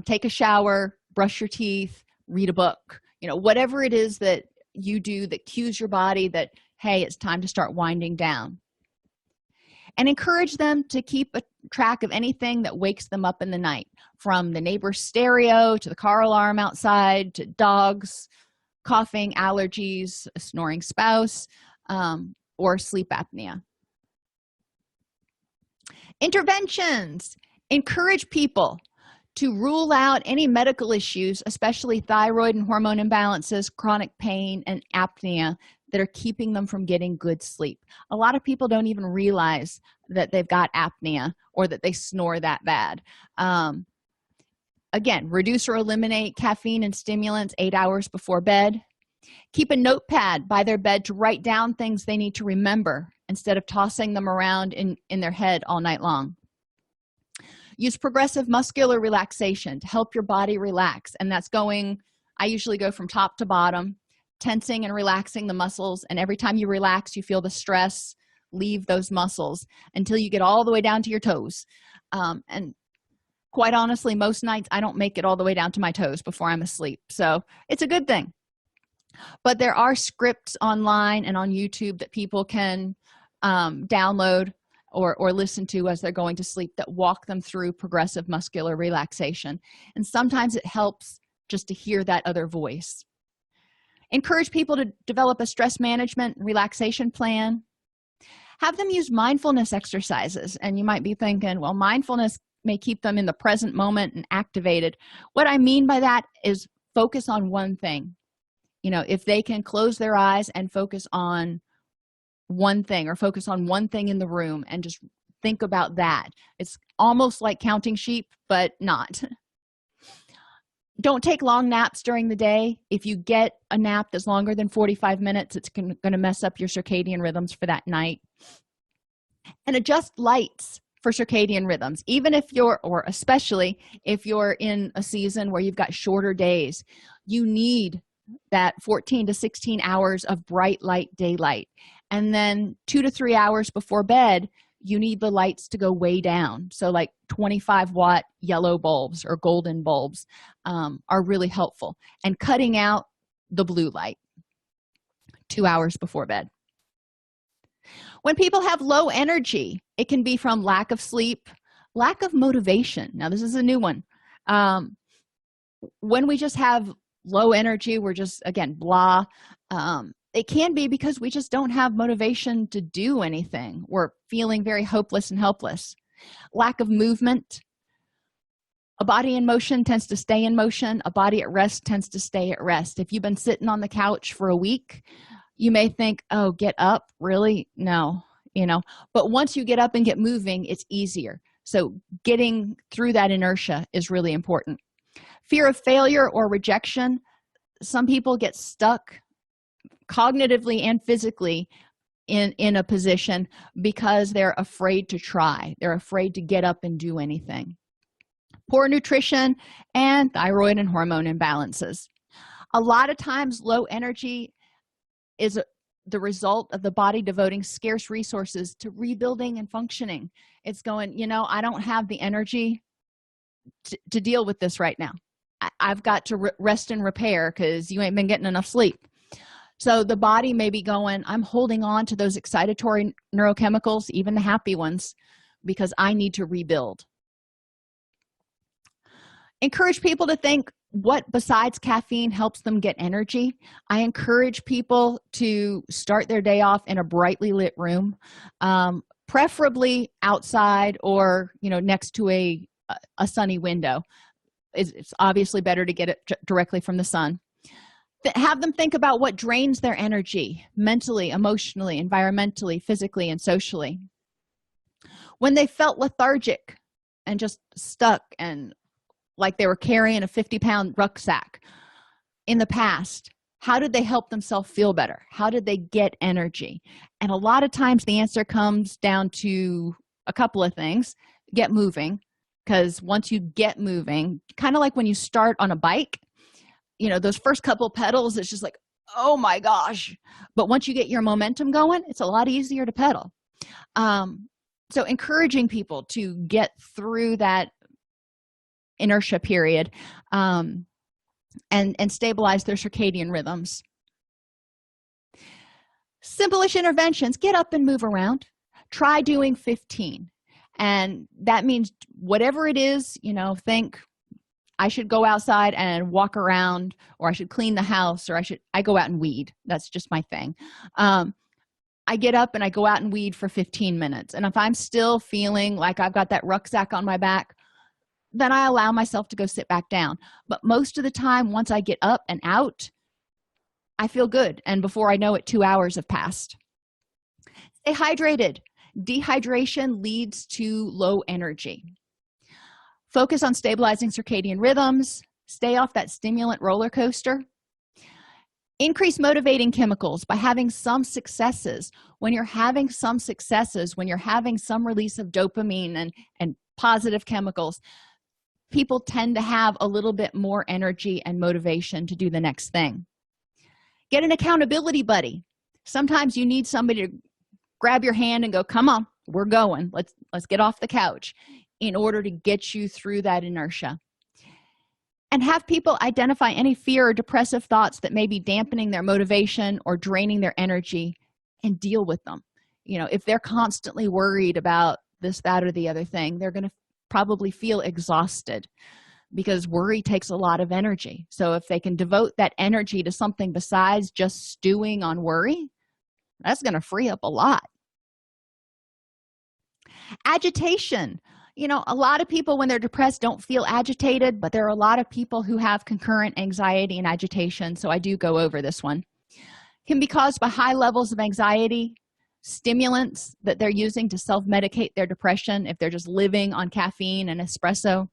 take a shower, brush your teeth, read a book. Whatever it is that you do that cues your body that, hey, it's time to start winding down. And encourage them to keep a track of anything that wakes them up in the night, from the neighbor's stereo to the car alarm outside to dogs, coughing, allergies, a snoring spouse, or sleep apnea. Interventions: encourage people to rule out any medical issues, especially thyroid and hormone imbalances, chronic pain, and apnea that are keeping them from getting good sleep. A lot of people don't even realize that they've got apnea or that they snore that bad. Again, reduce or eliminate caffeine and stimulants 8 hours before bed. Keep a notepad by their bed to write down things they need to remember instead of tossing them around in their head all night long. Use progressive muscular relaxation to help your body relax. And that's I usually go from top to bottom, tensing and relaxing the muscles. And every time you relax, you feel the stress leave those muscles until you get all the way down to your toes. And quite honestly, most nights I don't make it all the way down to my toes before I'm asleep. So it's a good thing. But there are scripts online and on YouTube that people can download or listen to as they're going to sleep that walk them through progressive muscular relaxation. And sometimes it helps just to hear that other voice. Encourage people to develop a stress management relaxation plan. Have them use mindfulness exercises. And you might be thinking, well, mindfulness may keep them in the present moment and activated. What I mean by that is focus on one thing. If they can close their eyes and focus on one thing, or focus on one thing in the room and just think about that. It's almost like counting sheep, but not. Don't take long naps during the day. If you get a nap that's longer than 45 minutes, it's going to mess up your circadian rhythms for that night. And adjust lights for circadian rhythms, even if or especially if you're in a season where you've got shorter days. You need that 14 to 16 hours of bright light daylight. And then 2 to 3 hours before bed, you need the lights to go way down. So like 25-watt yellow bulbs or golden bulbs are really helpful. And cutting out the blue light 2 hours before bed. When people have low energy, it can be from lack of sleep, lack of motivation. Now, this is a new one. When we just have low energy, we're just, again, blah. it can be because we just don't have motivation to do anything. We're feeling very hopeless and helpless. Lack of movement. A body in motion tends to stay in motion. A body at rest tends to stay at rest. If you've been sitting on the couch for a week, you may think, oh, get up, really? No, but once you get up and get moving, it's easier. So getting through that inertia is really important. Fear of failure or rejection. Some people get stuck cognitively and physically in a position because they're afraid to try. They're afraid to get up and do anything. Poor nutrition and thyroid and hormone imbalances. A lot of times low energy is the result of the body devoting scarce resources to rebuilding and functioning. It's going, I don't have the energy to deal with this right now. I've got to rest and repair because you ain't been getting enough sleep. So the body may be going, I'm holding on to those excitatory neurochemicals, even the happy ones, because I need to rebuild. Encourage people to think what besides caffeine helps them get energy. I encourage people to start their day off in a brightly lit room, preferably outside or next to a sunny window. It's obviously better to get it directly from the sun. Have them think about what drains their energy mentally, emotionally, environmentally, physically, and socially. When they felt lethargic and just stuck and like they were carrying a 50-pound rucksack in the past, how did they help themselves feel better? How did they get energy? And a lot of times the answer comes down to a couple of things. Get moving, because once you get moving, kind of like when you start on a bike, those first couple pedals, it's just like, oh my gosh. But once you get your momentum going, it's a lot easier to pedal. So encouraging people to get through that inertia period and stabilize their circadian rhythms. Simple-ish interventions. Get up and move around. Try doing 15. And that means whatever it is, think I should go outside and walk around, or I should clean the house, or I go out and weed. That's just my thing. I get up and I go out and weed for 15 minutes. And if I'm still feeling like I've got that rucksack on my back, then I allow myself to go sit back down. But most of the time, once I get up and out, I feel good. And before I know it, 2 hours have passed. Stay hydrated. Dehydration leads to low energy. Focus on stabilizing circadian rhythms. Stay off that stimulant roller coaster. Increase motivating chemicals by having some successes. When you're having some successes, when you're having some release of dopamine and positive chemicals, people tend to have a little bit more energy and motivation to do the next thing. Get an accountability buddy. Sometimes you need somebody to grab your hand and go, come on, we're going. Let's get off the couch, in order to get you through that inertia. And have people identify any fear or depressive thoughts that may be dampening their motivation or draining their energy, and deal with them. If they're constantly worried about this, that, or the other thing, they're going to probably feel exhausted, because worry takes a lot of energy. So if they can devote that energy to something besides just stewing on worry, that's going to free up a lot. Agitation. A lot of people when they're depressed don't feel agitated, but there are a lot of people who have concurrent anxiety and agitation, so I do go over this one. Can be caused by high levels of anxiety, stimulants that they're using to self-medicate their depression if they're just living on caffeine and espresso,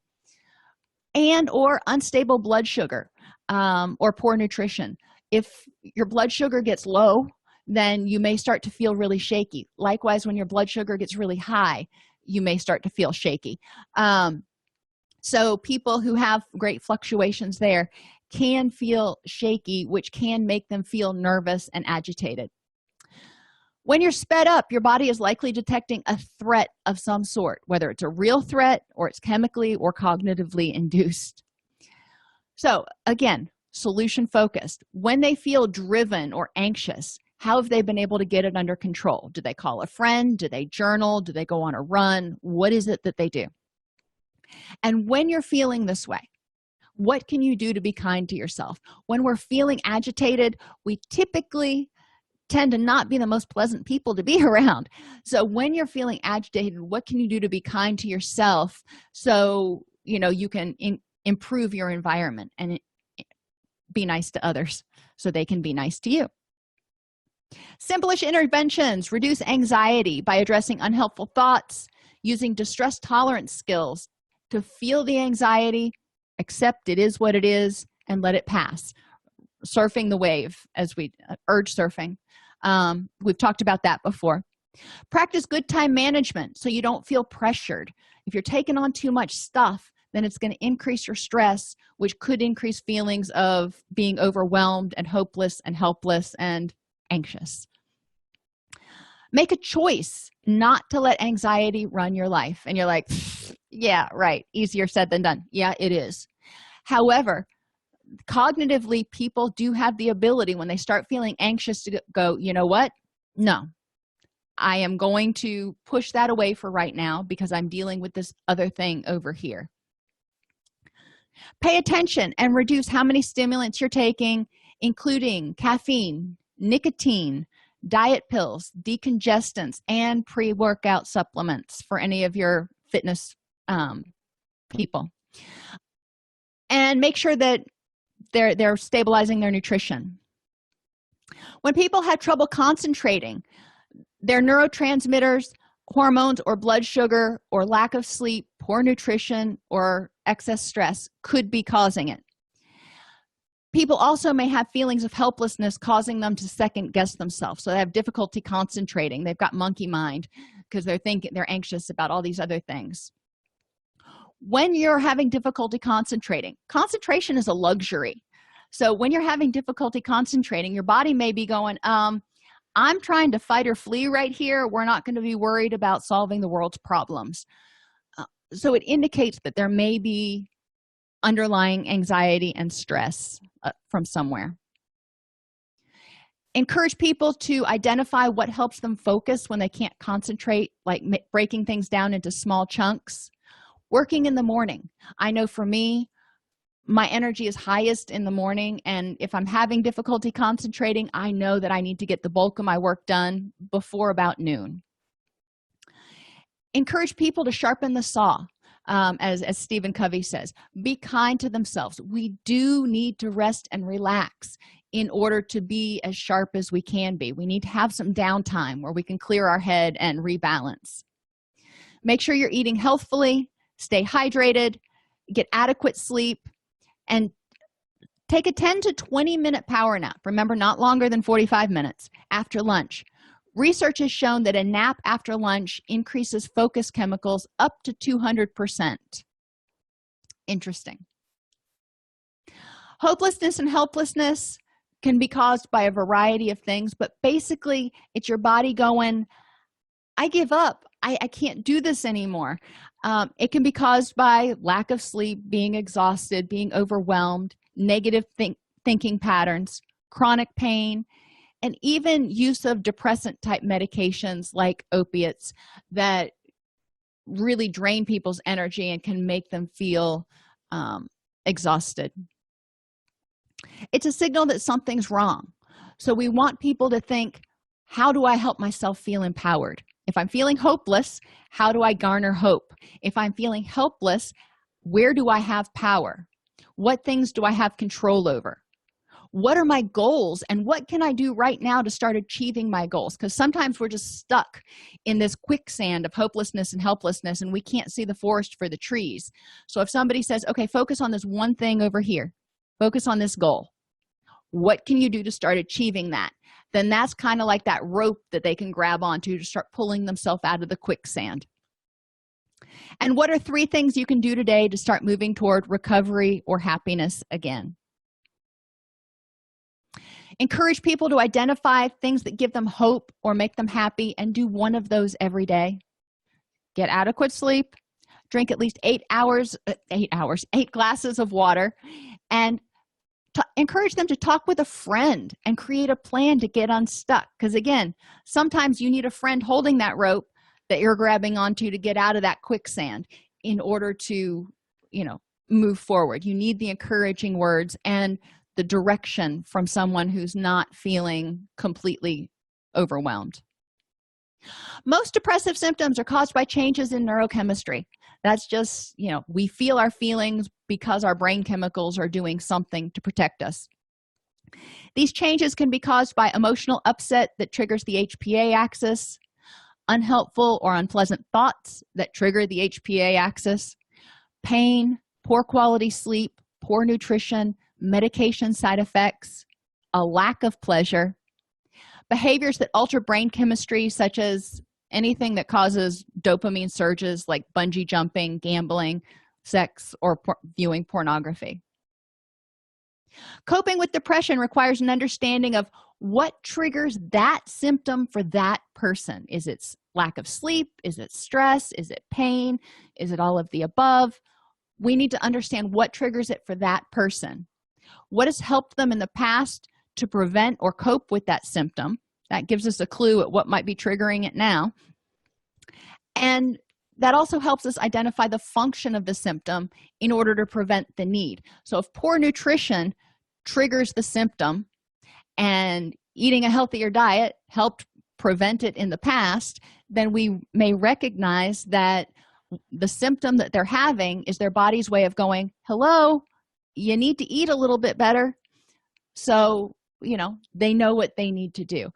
and or unstable blood sugar or poor nutrition. If your blood sugar gets low, then you may start to feel really shaky. Likewise, when your blood sugar gets really high, you may start to feel shaky. So people who have great fluctuations there can feel shaky, which can make them feel nervous and agitated. When you're sped up, your body is likely detecting a threat of some sort, whether it's a real threat or it's chemically or cognitively induced. So again, solution focused. When they feel driven or anxious, how have they been able to get it under control? Do they call a friend? Do they journal? Do they go on a run? What is it that they do? And when you're feeling this way, what can you do to be kind to yourself? When we're feeling agitated, we typically tend to not be the most pleasant people to be around. So when you're feeling agitated, what can you do to be kind to yourself so you can improve your environment and be nice to others so they can be nice to you? Simplish interventions reduce anxiety by addressing unhelpful thoughts, using distress tolerance skills to feel the anxiety, accept it is what it is, and let it pass. Surfing the wave, as we urge surfing. We've talked about that before. Practice good time management so you don't feel pressured. If you're taking on too much stuff, then it's going to increase your stress, which could increase feelings of being overwhelmed and hopeless and helpless and anxious. Make a choice not to let anxiety run your life. And you're like, yeah, right. Easier said than done. Yeah, it is. However, cognitively, people do have the ability when they start feeling anxious to go, you know what? No, I am going to push that away for right now because I'm dealing with this other thing over here. Pay attention and reduce how many stimulants you're taking, including caffeine, nicotine, diet pills, decongestants, and pre-workout supplements for any of your fitness people. And make sure that they're stabilizing their nutrition. When people have trouble concentrating, their neurotransmitters, hormones, or blood sugar, or lack of sleep, poor nutrition, or excess stress could be causing it. People also may have feelings of helplessness causing them to second guess themselves. So they have difficulty concentrating. They've got monkey mind because they're anxious about all these other things. When you're having difficulty concentrating, concentration is a luxury. So when you're having difficulty concentrating, your body may be going, I'm trying to fight or flee right here. We're not going to be worried about solving the world's problems. So it indicates that there may be underlying anxiety and stress from somewhere. Encourage people to identify what helps them focus when they can't concentrate, like breaking things down into small chunks. Working in the morning. I know for me, my energy is highest in the morning, and if I'm having difficulty concentrating, I know that I need to get the bulk of my work done before about noon. Encourage people to sharpen the saw, as Stephen Covey says. Be kind to themselves. We do need to rest and relax in order to be as sharp as we can be. We need to have some downtime where we can clear our head and rebalance. Make sure you're eating healthfully. Stay hydrated, get adequate sleep, and take a 10 to 20-minute power nap. Remember, not longer than 45 minutes after lunch. Research has shown that a nap after lunch increases focus chemicals up to 200%. Interesting. Hopelessness and helplessness can be caused by a variety of things, but basically, it's your body going, I give up. I can't do this anymore. It can be caused by lack of sleep, being exhausted, being overwhelmed, negative thinking patterns, chronic pain, and even use of depressant type medications like opiates that really drain people's energy and can make them feel exhausted. It's a signal that something's wrong. So we want people to think, how do I help myself feel empowered? If I'm feeling hopeless, how do I garner hope? If I'm feeling helpless, where do I have power? What things do I have control over? What are my goals, and what can I do right now to start achieving my goals? Because sometimes we're just stuck in this quicksand of hopelessness and helplessness, and we can't see the forest for the trees. So if somebody says, okay, focus on this one thing over here, focus on this goal, what can you do to start achieving that? Then that's kind of like that rope that they can grab onto to start pulling themselves out of the quicksand. And what are 3 things you can do today to start moving toward recovery or happiness again? Encourage people to identify things that give them hope or make them happy and do one of those every day. Get adequate sleep, drink at least 8 glasses of water, and encourage them to talk with a friend and create a plan to get unstuck. Because again, sometimes you need a friend holding that rope that you're grabbing onto to get out of that quicksand in order to, move forward. You need the encouraging words and the direction from someone who's not feeling completely overwhelmed. Most depressive symptoms are caused by changes in neurochemistry. That's just, we feel our feelings because our brain chemicals are doing something to protect us. These changes can be caused by emotional upset that triggers the HPA axis, unhelpful or unpleasant thoughts that trigger the HPA axis, pain, poor quality sleep, poor nutrition, medication side effects, a lack of pleasure, behaviors that alter brain chemistry, such as anything that causes dopamine surges like bungee jumping, gambling, sex, or viewing pornography. Coping with depression requires an understanding of what triggers that symptom for that person. Is it lack of sleep? Is it stress? Is it pain? Is it all of the above? We need to understand what triggers it for that person. What has helped them in the past to prevent or cope with that symptom? That gives us a clue at what might be triggering it now. And that also helps us identify the function of the symptom in order to prevent the need. So if poor nutrition triggers the symptom and eating a healthier diet helped prevent it in the past, then we may recognize that the symptom that they're having is their body's way of going, hello, you need to eat a little bit better. So, they know what they need to do.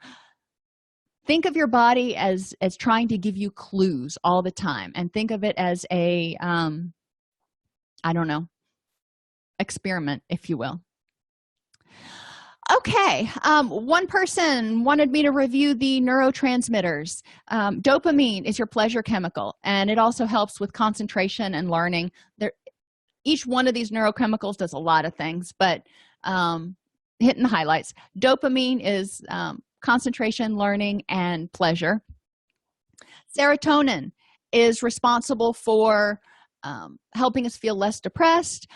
Think of your body as trying to give you clues all the time, and think of it as a experiment, if you will. Okay, one person wanted me to review the neurotransmitters. Dopamine is your pleasure chemical, and it also helps with concentration and learning. Each one of these neurochemicals does a lot of things, but hitting the highlights. Dopamine is concentration, learning, and pleasure. Serotonin is responsible for helping us feel less depressed,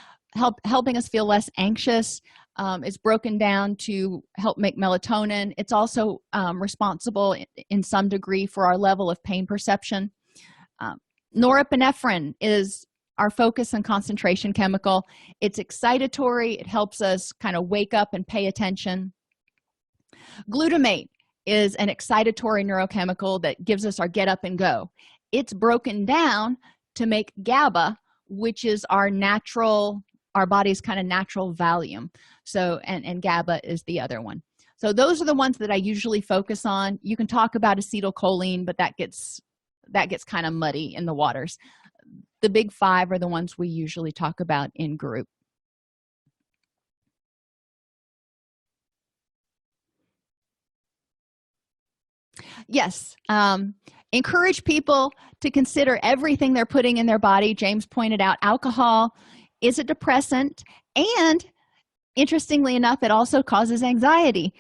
helping us feel less anxious. It's broken down to help make melatonin. It's also responsible in some degree for our level of pain perception. Norepinephrine is our focus and concentration chemical. It's excitatory. It helps us kind of wake up and pay attention. Glutamate is an excitatory neurochemical that gives us our get up and go. It's broken down to make GABA, which is our body's kind of natural Valium. So, and GABA is the other one. So those are the ones that I usually focus on. You can talk about acetylcholine, but that gets kind of muddy in the waters. The big five are the ones we usually talk about in group. Yes. Encourage people to consider everything they're putting in their body. James pointed out alcohol is a depressant, and interestingly enough, it also causes anxiety.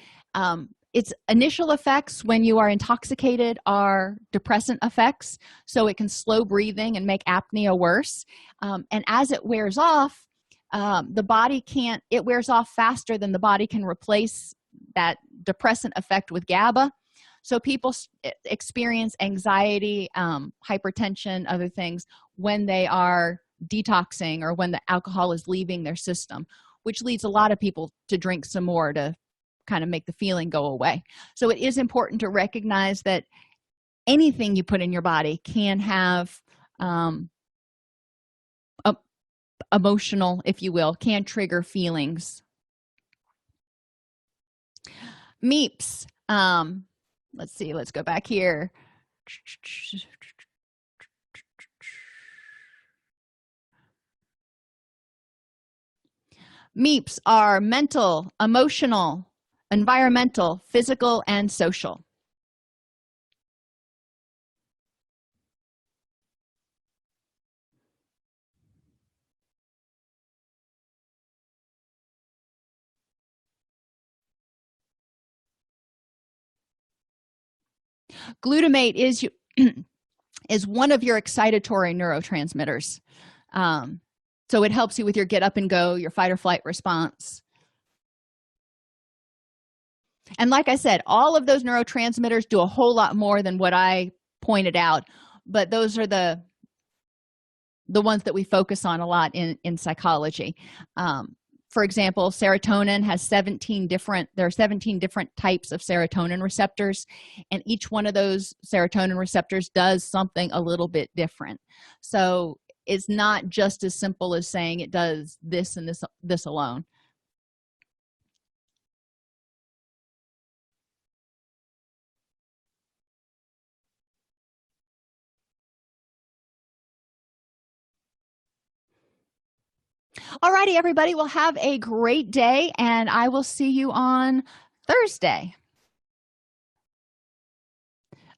Its initial effects when you are intoxicated are depressant effects, so it can slow breathing and make apnea worse. And as it wears off, it wears off faster than the body can replace that depressant effect with GABA. So people experience anxiety, hypertension, other things when they are detoxing or when the alcohol is leaving their system, which leads a lot of people to drink some more to kind of make the feeling go away. So it is important to recognize that anything you put in your body can have emotional, if you will, can trigger feelings. MEEPs. Let's see, let's go back here. MEEPs are mental, emotional, environmental, physical, and social. Glutamate is one of your excitatory neurotransmitters. So it helps you with your get up and go, your fight or flight response. And like I said, all of those neurotransmitters do a whole lot more than what I pointed out, but those are the ones that we focus on a lot in psychology. For example, serotonin has 17 different, there are 17 different types of serotonin receptors, and each one of those serotonin receptors does something a little bit different. So it's not just as simple as saying it does this and this alone. All righty, everybody, well, have a great day, and I will see you on Thursday.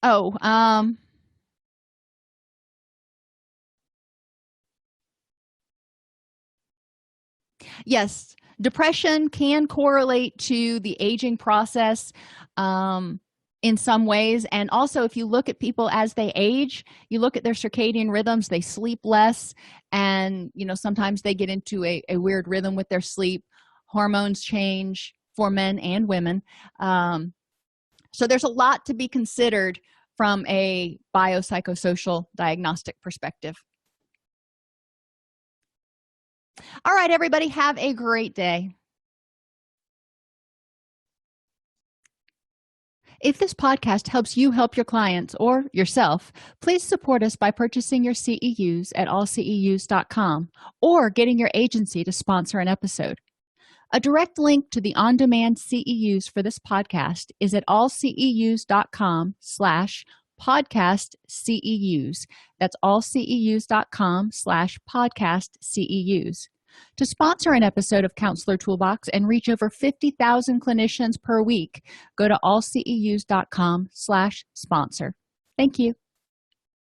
Oh, yes, depression can correlate to the aging process in some ways. And also, if you look at people as they age, you look at their circadian rhythms, they sleep less, and sometimes they get into a weird rhythm with their sleep. Hormones change for men and women. So there's a lot to be considered from a biopsychosocial diagnostic perspective. All right, everybody, have a great day. If this podcast helps you help your clients or yourself, please support us by purchasing your CEUs at allceus.com or getting your agency to sponsor an episode. A direct link to the on-demand CEUs for this podcast is at allceus.com/podcast CEUs. That's allceus.com/podcast CEUs. To sponsor an episode of Counselor Toolbox and reach over 50,000 clinicians per week, go to allceus.com/sponsor. Thank you.